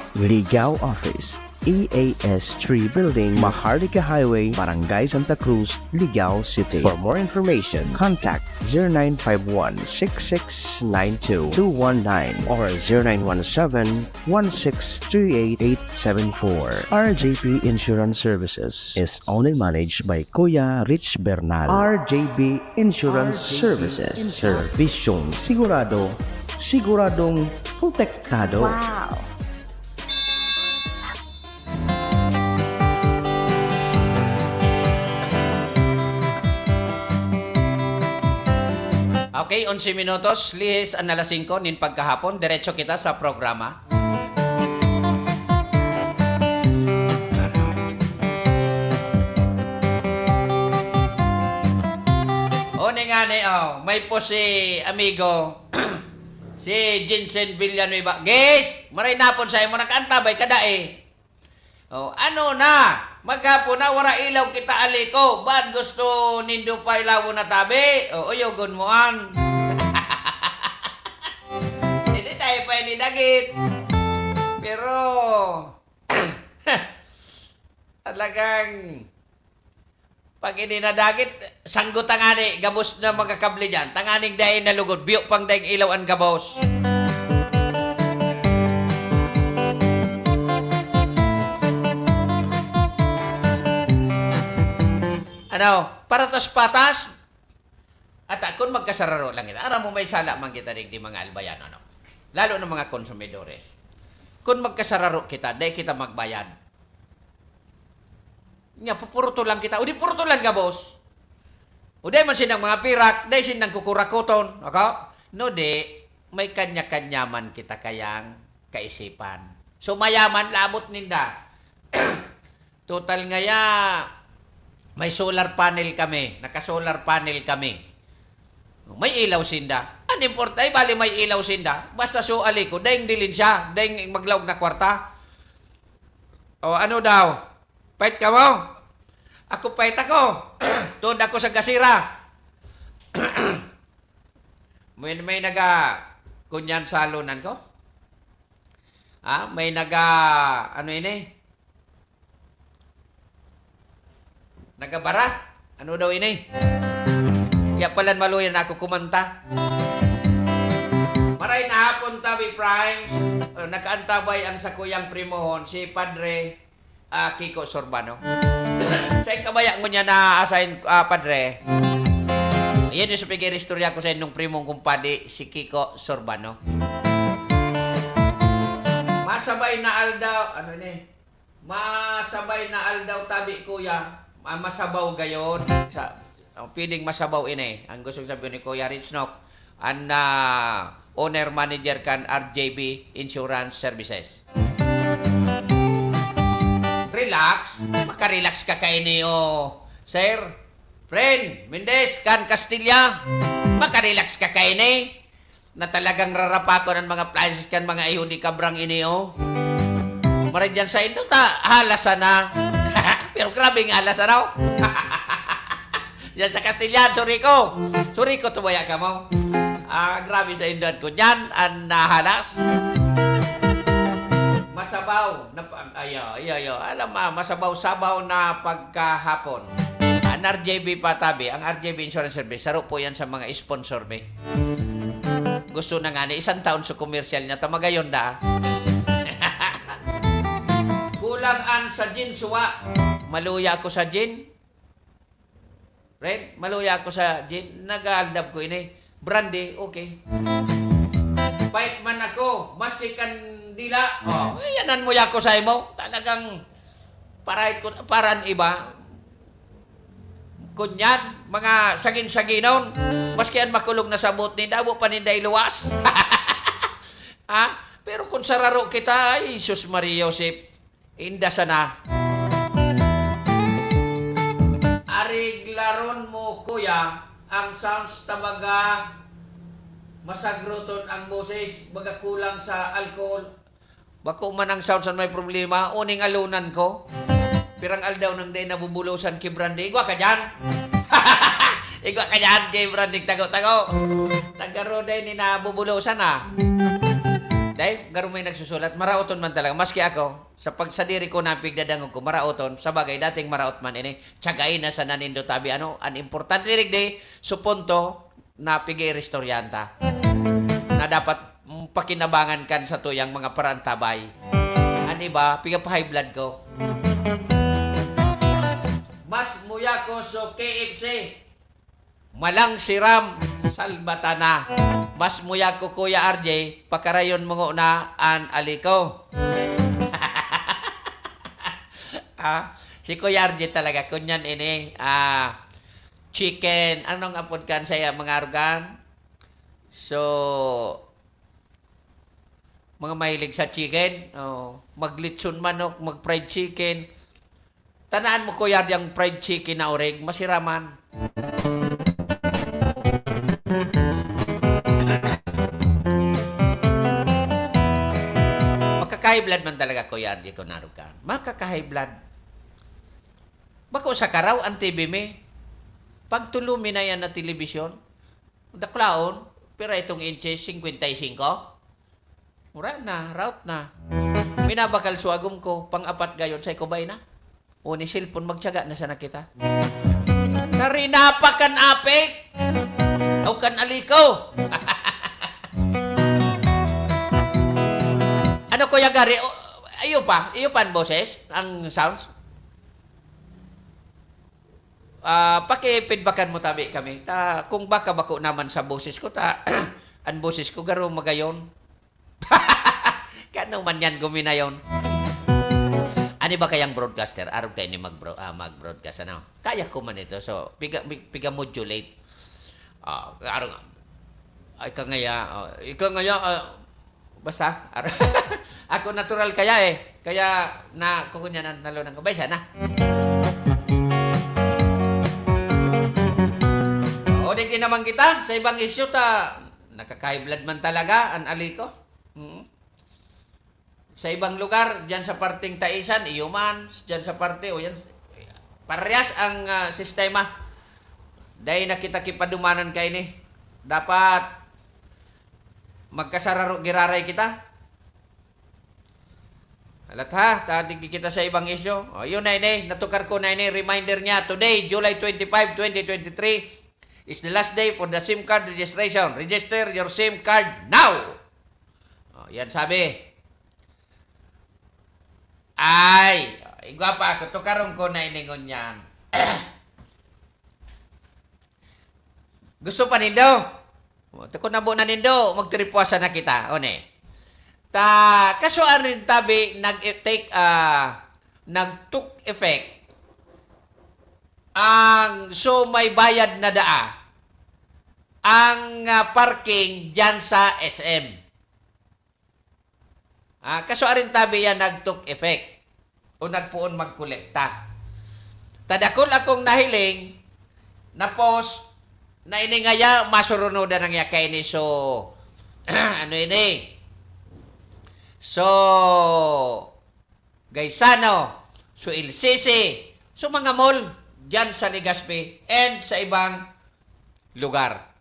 Ligao Office, EAS 3 Building, Maharlika Highway, Barangay Santa Cruz, Ligao City. For more information, contact 0951-6692-219 or 0917-1638874. RJP Insurance Services is only managed by Kuya Rich Bernal. RJB Insurance Services. Servisyong sigurado, siguradong protektado. Wow. Okay, 11 minutos, lihis ang alas 5, nin pagkahapon, diretso kita sa programa. O nga ni, may po si amigo, si Jensen Villanueva. Guys, maray napon sa'yo mo, nakaantabay kada eh. Ano na? Maghapon na, wala ilaw kita aliko. Ba't gusto nindo pa ilaw na tabi? Uyogon mo an. Hindi tayo pa inidagit. Pero, talagang, pag ininadagit, sanggot tangani, gabos na mga kabli dyan. Tanganing dahin na lugod, biyok pang dahin ilaw ang gabos. Para tas patas, at kung magkasararo lang ito, aram mo may sala man kita di mga albayan, lalo ng mga konsumidores. Kung magkasararo kita, dahil kita magbayad. Nga, pupuruto lang kita. O di puruto lang ka, boss. O dahil man sinang mga pirak, dahil sinang kukurakoton. No, may kanya-kanyaman kita kayang kaisipan. So, mayaman, labot ninda. Total ngaya, may solar panel kami. Naka-solar panel kami. May ilaw sinda. Ang importante, bali may ilaw sinda. Basta suali ko, dahil dilin siya. Dahil maglawag na kwarta. O ano daw? Pait ka mo? Ako pait ako. Tuod ako sa gasira. may kunyan sa lunan ko? May ano ini? Nagabara? Ano daw ini? Kaya palan maluyan ako kumanta. Maray na hapon tabi Primes. Nakaantabay ang sakuyang primohon, si Padre Kiko Sorbano. Sa kabaya mo niya na assign Padre. Yan yung supigir istorya ko sa inyong primong kumpadi, si Kiko Sorbano. Masabay na aldaw, masabay na aldaw tabi kuya. Masabaw gayon. Piling masabaw ini. Ang gusto sabihin ni Kuya Richnock, ang owner manager kan RJB Insurance Services. Relax. Maka-relax ka kayo niyo, sir. Friend, Mendez, kan Castilla. Maka-relax ka kayo ni. Na talagang rarapa ko ng mga appliances kan mga ihudi kabrang iniyo. Maray dyan sa ito, halasan na. Pero grabe nga alas araw. Yan sa Kastilyan, Suriko. Suriko, tumaya ka mo. Grabe sa indon ko. Yan, ang nahalas. Masabaw. Alam mo, masabaw-sabaw na pagkahapon. Ang RJB Patabi, ang RJB Insurance Service, saro po yan sa mga sponsor me. Gusto na nga ni, 1 taon sa commercial niya, tamagayon da. Kulang an sa gin suwa. Maluya ako sa gin. Right? Maluya ako sa gin. Nag-aaldab ko ini. Brandy, okay. Pait man ako. Mastikan dila. Yanan mo yako sa imo. Talagang paraan iba. Kunyan, mga sagin-saginon. Maski ang makulog na sabot ni Dabo pa ninday luwas. Pero kung sararo kita, ay, Sus Maria Josep, inda sana. Ariglaron mo, kuya, ang sounds tamaga masagroton ang boses, baga kulang sa alcohol. Bako man ang sounds ang may problema, uning alunan ko. Pirang aldaw nang day nabubulusan kay Brandy. Igwa ka dyan. Igwa ka dyan kay Brandy. Tago-tago. Tagaro day ni nabubulusan Day, garo may nagsusulat. Marauton man talaga. Maski ako, sa pagsadiri ko na pigdadangog ko, marauton. Sa bagay, dating maraot man ini. Tsagain na sa nanindo tabi. Ang importante rin day, supunto na pigay restoryanta. Na dapat pakinabangan kan sa tuyang mga parantabay. Ano ba? Piga pa high blood ko. Mas muya ko so KFC. Malang siram. Salbatana. Mas muya ko Kuya RJ. Pakarayon mo na an aliko. Si Kuya RJ talaga. Kunyan ini. Chicken. Anong apod kan saya mga organ? So, mga mahilig sa chicken. Maglitson manok, mag-fried chicken. Tanaan mo, kuya, yung fried chicken na oreg, masiraman. Makaka-high blood man talaga, kuya, di ko narugan. Makaka-high blood. Bako sa karaw, ang TV me. Pagtulumi na yan na telebisyon, daklaon, pero itong inches, 55. Mura na, route na. Minabakal suagom ko, pang-apat gayon, sa ikubay na. O ni cellphone, magtyaga na sana kita. Karinapakan apik! O kan aliko! Ano kuya Gary? Iyo pa ang boses? Ang sounds? Paki-feedbackan mo tabi kami. Kung baka bako naman sa boses ko, ang boses ko garo magayon. Kano man yan guminayon? Ano ba kayang broadcaster? Araw kayo ni mag-broadcast. Kaya ko man ito. So, piga modulate. Araw nga. Ika ngaya, basta. Ako natural kaya eh. Kaya na kukunya na nalo ng kabaysa na. O, din naman kita. Sa ibang issue nakaka-high blood man talaga ang aliko. Sa ibang lugar, dyan sa parting Taisan, Iyuman, dyan sa parte, o yan, parehas ang sistema. Dahil nakita kipadumanan kayo ni, dapat magkasararo giraray kita. Alat ha, tatig kita sa ibang isyo. O yun na ini, natukar ko na ini, reminder niya, today, July 25, 2023, is the last day for the SIM card registration. Register your SIM card now! O, yan sabi. Ay, igwapa ako. Tukarong ko na iningon yan. Gusto pa nindo? Kung nabo na nindo, magtiripwasa na kita. O ne. Kasuan rin tabi, nag-took effect. So may bayad na daa. Ang parking dyan sa SM. Kaso arin tabi yan nag-took effect o nagpuon magkolekta. Tadakol akong nahiling na post na iningaya masurunodan ng yakay ni so ano ini? So Gaisano, so LCC, so mga mall dyan sa Legazpi and sa ibang lugar.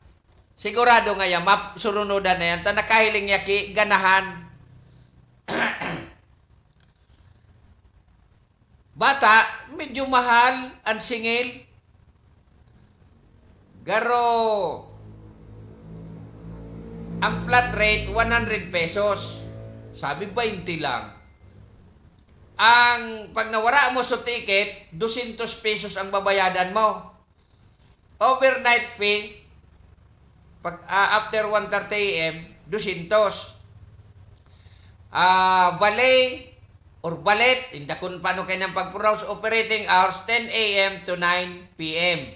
Sigurado nga yan, mapsurunodan na yan, ta nakahiling niya ki ganahan. Bata, medyo mahal, ang singil. Garo, ang flat rate, 100 pesos. Sabi, 20 lang. Ang pag nawara mo sa ticket, 200 pesos ang babayadan mo. Overnight fee, pag after 1:30 AM, 200. Valet or ballet, hindi kung paano kayo ng pag-pronounce, operating hours, 10 AM to 9 PM.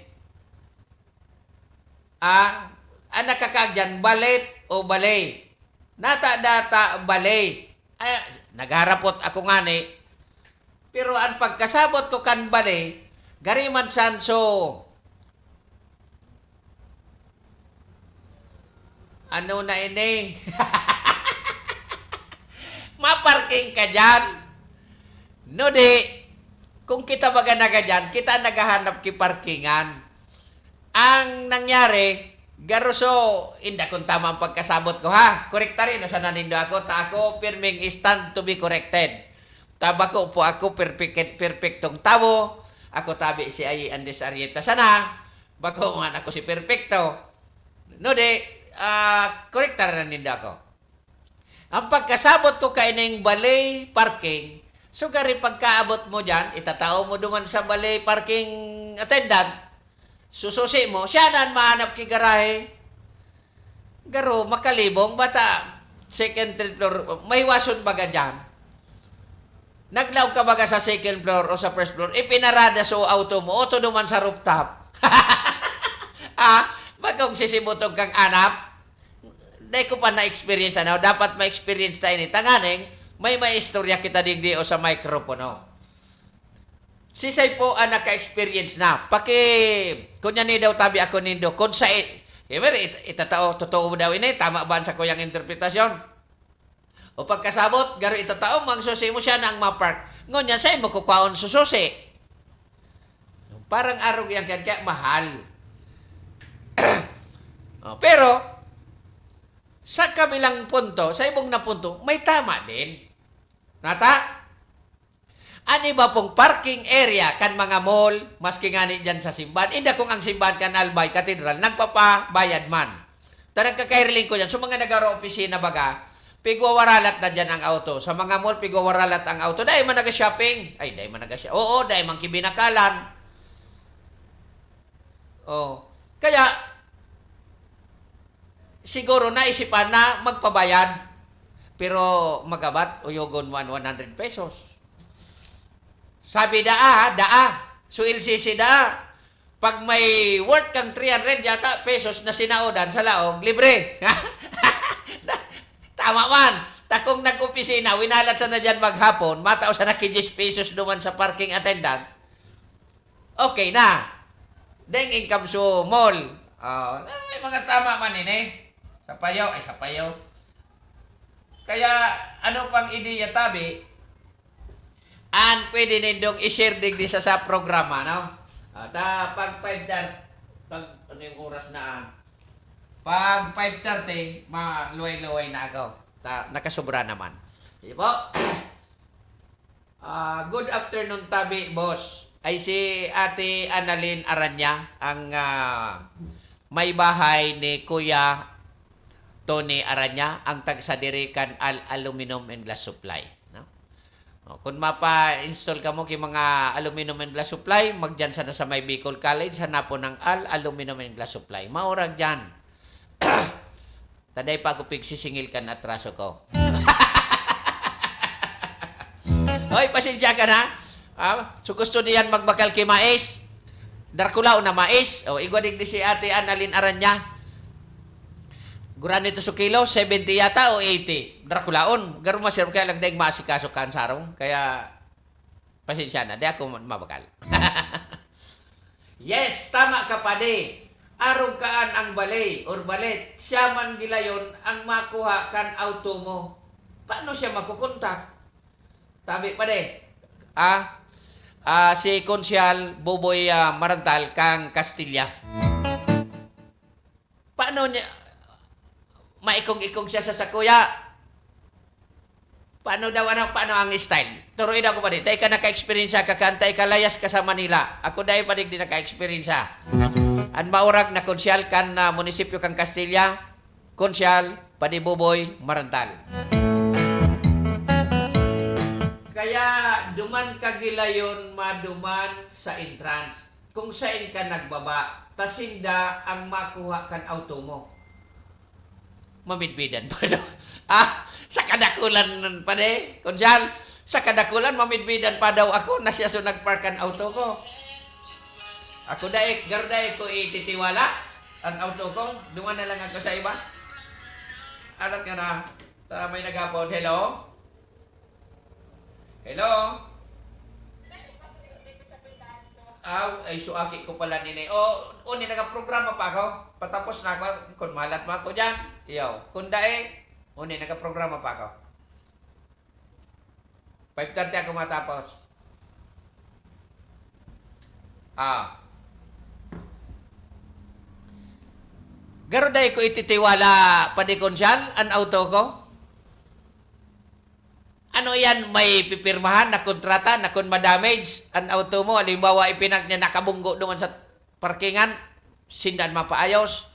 Nakakagyan, ballet o ballet. Nata-data, ballet. Nagharapot ako nga ni. Pero ang pagkasabot ko kan ballet, gariman sanso. Ano na ini? Maparking ka dyan. No di, kung kita baga naga dyan, kita naghahanap ki parkingan. Ang nangyari, garuso, hindi kung tama ang pagkasabot ko ha. Korekta rin, nasa nanindo ako, ta ako pirming stand to be corrected. Taba ko po ako perfectong tabo. Ako tabi si Ay Andes Arieta sana. Bako nga ako si perfecto. No di, korekta rin nanindo ako. Ang pagkasabot ko kaining balay parking, so gari pagkaabot mo dyan, itatao mo duman sa balay parking attendant, sususi mo, siya na mahanap ki garahe. Garo, makalibong, bata, second, third floor, may wason baga dyan. Naglaw ka baga sa second floor o sa first floor, ipinarada so auto mo, auto duman sa rooftop. Bagong sisibutog kang anap, dahil ko pa na-experience ano, dapat ma-experience tayo ni tanganing, may istorya kita digdi o sa microphone. Sisay po ang naka-experience na. Kunya ni daw tabi ako nindo, kung sa itatao, totoo daw ini, tama ba sa kuyang interpretasyon? O pagkasabot, garo itatao, magsusi mo siya na ang mapark. Ngunya, sa'yo mo kukwaon sususi. Parang arog yan kaya mahal. Pero, sa kabilang punto, sa ibong na punto, may tama din. Nata? Ano ba pong parking area kan mga mall, maski nga ni dyan sa simbahan, hindi kung ang simbahan kan Albay Cathedral, nagpapabayad man. Tarang kakairiling ko dyan, so mga nagaro-opisina baga, pigwawaralat na dyan ang auto. Sa mga mall, pigwawaralat ang auto. Dahil man naga-shopping. Ay, dahil man naga-shopping. Oo, dahil man kibinakalan. Oh. Kaya, siguro naisipan na magpabayad. Pero magabat, uyogon 100 pesos. Sabi daa. So LCC daa. Pag may worth kang 300 yata pesos na sinaudan sa laong, libre. Tama man. Takong nag-opisina, winalat na dyan maghapon, matao sa nakijis pesos duman sa parking attendant. Okay na. Deng income so mall. May mga tama man ini. Sapayaw. Kaya, ano pang ideya tabi, pwede nindong i-share digdi sa programa, no? Pag 5:30, ano yung oras na, pag 5:30, maluway-luway na ako. Nakasobra naman. Diba? Good afternoon tabi, boss. Ay si Ate Annalyn Aranya, ang may bahay ni Kuya Tony Aranya, ang tagsadirikan aluminum and glass supply. No? Kung mapa-install ka mo kay mga aluminum and glass supply, magdyan sana sa may Bicol College, hanapon ng aluminum and glass supply. Maurag dyan. Taday pa ako pigsisingil ka na atraso ko. Hoy, pasensya ka na. So gusto niyan magbakal kay mais. Darkulao na mais. O, igwadig di si Ate Annalyn Aranya. Guran nito sa kilo, 70 yata o 80. Drakulaon. Garo masirap kaya lang daig maasikaso kan sarong. Kaya, pasensya na. Di ako mabakal. Yes, tama ka pa di. Arog kaan ang balay or balet. Siya man gilayon ang makuha kan auto mo. Paano siya makukontak? Tabi pa di. si Konsyal Buboy Marantal kang Castilla. Paano niya maikong-ikong siya sa sakuya? Paano ang style? Turuin ako pa din. Tay ka naka-experience ka kantay ka layas ka sa Manila. Ako dahil pa din naka-experience. Ang maurag na konsyal kan munisipyo kang Castilla, konsyal Panibuboy Marantal. Kaya duman ka gilayon maduman sa entrance. Kung saan ka nagbaba, tasinda ang makuha kan auto mo. Mamidbidan pa daw. Sa kadakulan pa de, konsyal. Sa kadakulan, mamidbidan pa daw ako na siya so nagparkan auto ko. Ako garday ko ititiwala ang auto ko. Dungan na lang ako sa iba. Alam ka na, may nagapon. Hello? Hello? Ay, suaki ko pala nini. Ni nagaprograma pa ako. Patapos na ako. Kung malat mo ako dyan. Iyaw. Kung ni nagaprograma pa ako. 5:30 ako matapos. Garo day ko ititiwala pa di konsyal ang auto ko? Ano yan, may pipirmahan na kontrata na kung ma-damage ang auto mo, halimbawa ipinag niya nakabunggo doon sa parkingan, sindan mapaayos.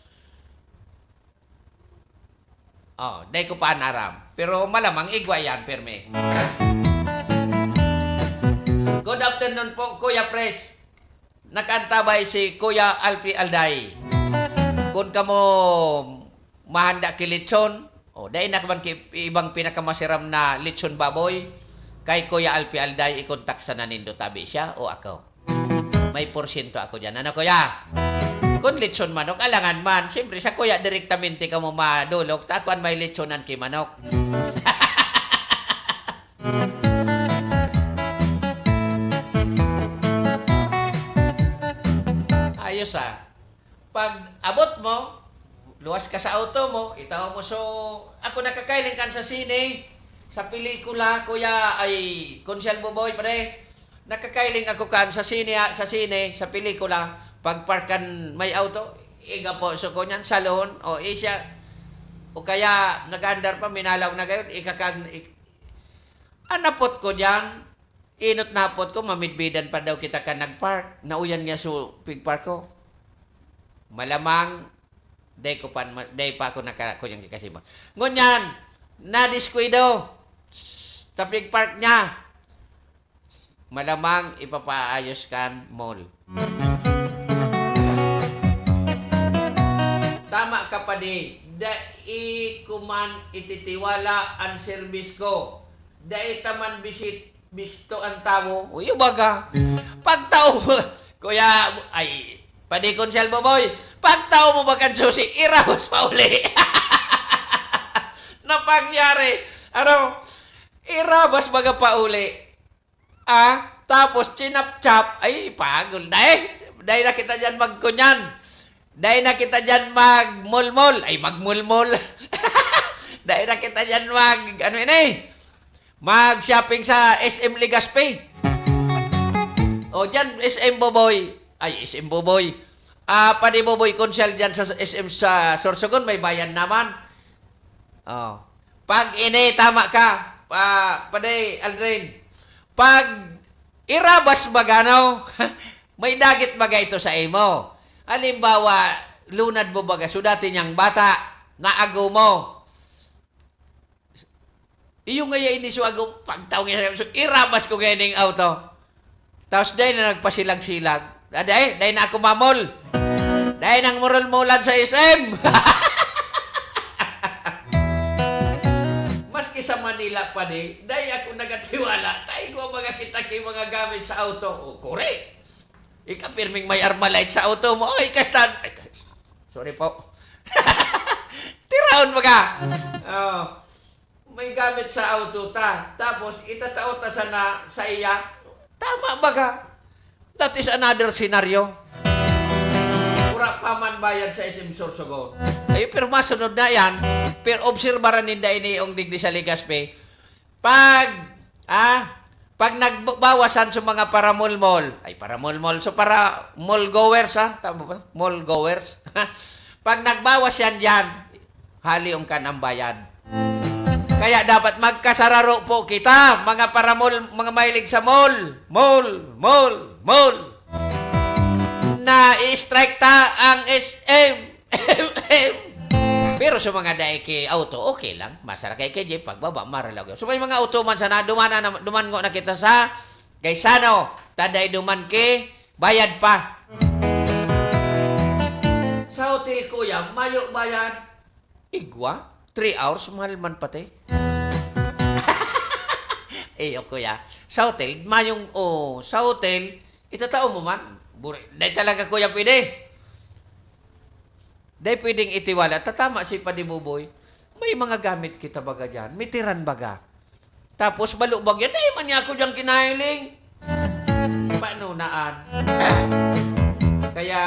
Day ko pa naram. Pero malamang igwa yan, perme. Good afternoon po, Kuya Pres. Nakantabay si Kuya Alpi Alday. Kung kamo mahanda kilitson, dahil na kaman ibang pinakamasiram na litson baboy, kay Kuya Alpi Alday, ikontak sa nanindo tabi siya o ako. May porsyento ako dyan. Ano, Kuya? Kung litson manok, alangan man. Siyempre, sa Kuya, direktamente ka mo madulog. Takuan may litsonan kay manok. Ayos Pag abot mo, luwas ka sa auto mo, itaw mo ako nakakailing kan sa sine, sa pelikula, Kuya, ay, Konsyal Buboy, pare, nakakailing ako kan sa sine, sa pelikula, pagparkan may auto, iga po, so kunyan, salon, o kaya, nag-andar pa, minalaw na gayon, anapot ko dyan, inot napot ko, mamidbidan pa daw kita ka nagpark, nauyan niya so, pigpark ko. Malamang, day pa ako kunyang kikasima. Ngunyan, na-disquido, tapig park niya. Malamang ipapaayos kan mall. Tama ka pa di. Dai kuman ititiwala ang service ko. Dai taman bisto ang tao. Uy, baga. Pag tao, Kuya, Padi Konsyal Buboy, pag tao mo ba kan susi, irawas pa uli. Napangyari, irabas baga pa uli. Tapos chinap-chap, ay pagol. Dahil na kita dyan magkunyan. Dahil na kita dyan magmulmul. Ay magmulmul. Dahil na kita dyan mag-shopping sa SM Legazpi. Dyan SM Buboy. SM Buboy. Padi Buboy Konsyal dyan sa SM sa Sorsogon, may bayan naman. Pag tama ka, Padi Aldrin, pag irabas bagano, may dagit baga ito sa imo. Halimbawa, lunad mo baga, sudati niyang bata, naago mo. Iyo nga ini so ago, pagtaw nga, irabas ko ngayon yung auto. Tapos dahil na nagpasilag-silag, dahil na ako mamol. Dahil nang murol-mulan sa SM. Maski sa Manila pa dahil ako nagatiwala. Dahil ko mga kita kay mga gamit sa auto. Correct. Ikapirming may Armalite sa auto mo. Kastan. Sorry po. Tiraon mga. May gamit sa auto ta. Tapos itatao ta sana sa iya. Tama baga. That is another scenario. Pura pa man bayad sa SM Sorsogon. Pero masunod na yan. Pero obserbaran ninda ini yung digdi sa Legazpi. Pag Pag nagbawasan sa mga paramol-mall, ay paramol-mall, so para mall goers ha, tama ba? Mall goers. Pag nagbawas yan dyan, haliong ka ng bayan. Kaya dapat magkasararo po kita, mga paramol, mga mahilig sa mall, mall, na i-strike ta ang SM. Pero sa mga daiki auto, okay lang. Masara kay KJ, pagbaba, maralag. So may mga auto man sana, duman ko na kita sa Gaisano. Taday duman ki, bayad pa. Sa hotel kuya, mayo bayad. Igwa, 3 hours, mahal man pati. Kuya, sa hotel, mayong, sa hotel, itatao mo man. Dahil talaga kuya pwede. Dahil pwedeng itiwala. Tatama si Padibuboy. May mga gamit kita baga dyan. May tiran baga. Tapos balubag yan. Dahil man niya ako dyan kinahiling. Paano naan? Kaya,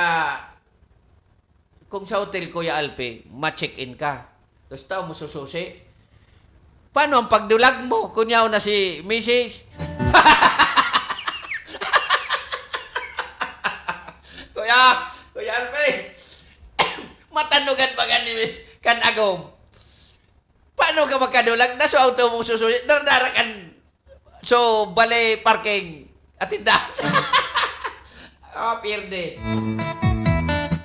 kung sa hotel, Kuya Alpe, ma-check-in ka. Tapos tao mo sususi. Paano ang pagdulag mo? Kunyaw na si Mrs. Kuya Alpe, matanugan ba ni kan agom? Paano ka magkadulag na so auto mong susulit? Dardara kan so balay parking at tindahan. Pierde.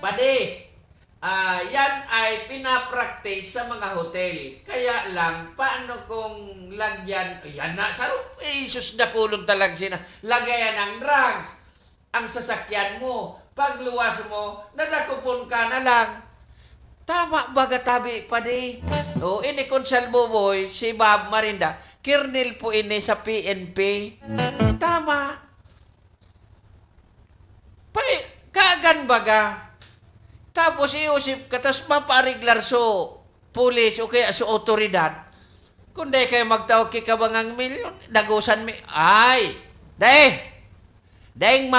Padi, yan ay pinapractice sa mga hotel. Kaya lang, paano kung lagyan, yan na, saro, sus na kulong talag sina, lagayan ng drugs, ang sasakyan mo, pagluwas mo, nadakupon ka na lang. Tama baga tabi pa di. Ini Konsal Buboy, si Bob Marinda, kernel po ini sa PNP. Tama. Kagan baga. Tapos iusip ka, tapos mapariglar so pulis o kaya so otoridad. Kung di kayo magtawag kikabangang milyon, dagusan mi. Ay! Daing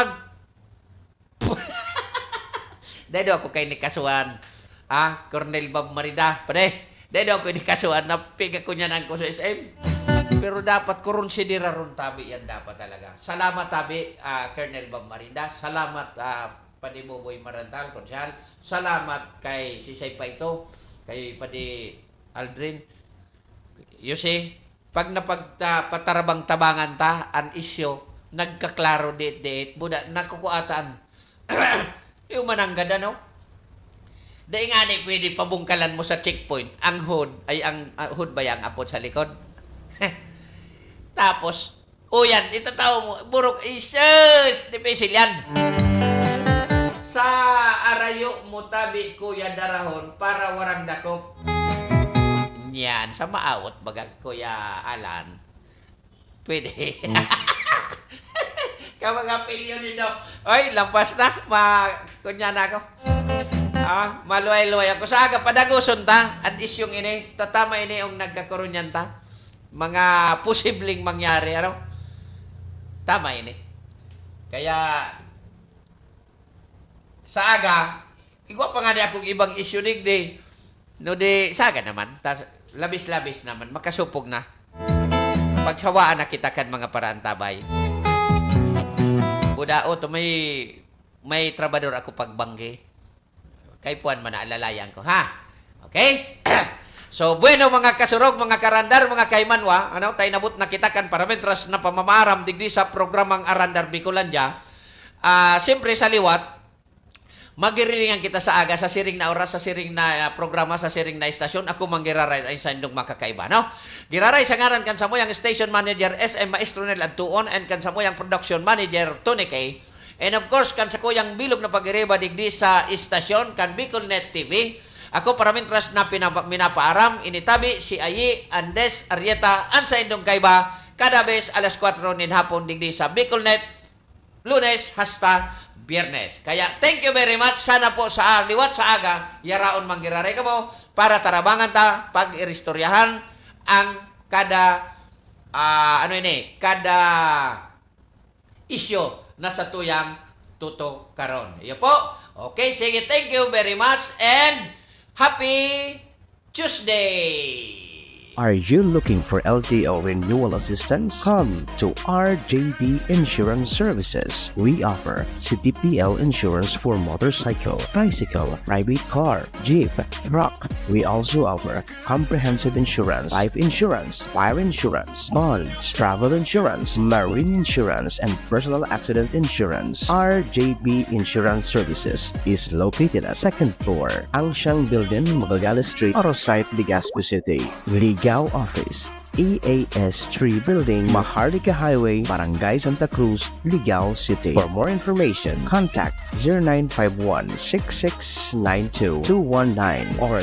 Dahil ako kay nikasuan. Cornel Bob Marida. Pare, dahil ako nikasuan. Napiga ko niya nang ko sa SM. Pero dapat ko ron sidira ron tabi. Yan dapat talaga. Salamat tabi, Colonel Bob Marida. Salamat, Padi Buboy Marantal, Konsyal. Salamat kay Sisay Paito. Kay Padi Aldrin. You see, pag napagpatarabang tabangan ta, an isyo, nagkaklaro dit, buda, nakukuatan. Yung mananggad, ano? Dahil nga ni, pwede pabungkalan mo sa checkpoint. Ang hood, ay ang hood ba yung apod sa likod? Tapos, yan, itatao mo, burok, isus, dipesil yan. Sa arayo mo tabi, Kuya Darahon, para warang dakop. Yan, sa maawot, bagag Kuya Alan. Pwede. Kamagapil yun nito. Oy, lampas na. Kunya na ako. Maluay-luay ako. Sa aga, padaguson ta. At isyong ini. Tatama ini yung nagkakaroon yan ta. Mga posibleng mangyari. Ano? Tama ini. Kaya, sa aga, igwa pa nga di akong ibang issue digdi. No di, sa aga naman. Labis-labis naman. Makasupog na. Pagsawaan na kita kan mga paraan tabay. Budao to may trabador ako pagbanggi. Kay puan man alalayan ko, ha? Okay? So, bueno mga kasurog, mga karandar, mga kaimanwa, ano, tayo nabut na kita kan parametras na pamamaram digdi sa programang Arandar Bicolandia. Siyempre sa liwat, magirilingan kita sa aga, sa siring na oras, sa siring na programa, sa siring na istasyon. Ako manggiraray ay sa indong makakaiba, no? Giraray sa ngaran kan sa moyang station manager SM Maestro Nel Adtuon and kan sa moyang production manager Tony K. And of course, kan sa kuyang bilog na pagiriba digdi sa istasyon, kan Bicolnet TV. Ako paramintras na minapaaram, initabi si Ayi Andes Arieta, an sa indong kaiba, kada bes alas 4 nin hapon digdi sa Bicolnet, Lunes hasta Biyernes. Kaya, thank you very much. Sana po sa liwat sa aga, yaraon manggiraray ka mo para tarabangan ta, pag-iristoryahan ang kada, kada isyo na sa tuyang tuto karon. Iyo po. Okay, sige, thank you very much and happy Tuesday! Are you looking for LTO renewal assistance? Come to RJB Insurance Services. We offer CTPL insurance for motorcycle, tricycle, private car, jeep, truck. We also offer comprehensive insurance, life insurance, fire insurance, bonds, travel insurance, marine insurance, and personal accident insurance. RJB Insurance Services is located at 2nd floor, Angsiang Building, Magallanes Street, Orosite, Legazpi City. Ligao Office, EAS 3 Building, Maharlika Highway, Barangay Santa Cruz, Ligao City. For more information, contact 0951-6692-219 or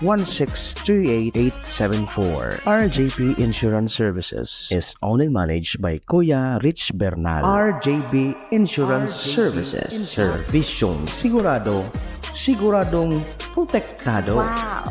0917-1638874. RJB Insurance Services is owned and managed by Kuya Rich Bernal. RJB Insurance Services. Servisyong siguradong protektado. Wow!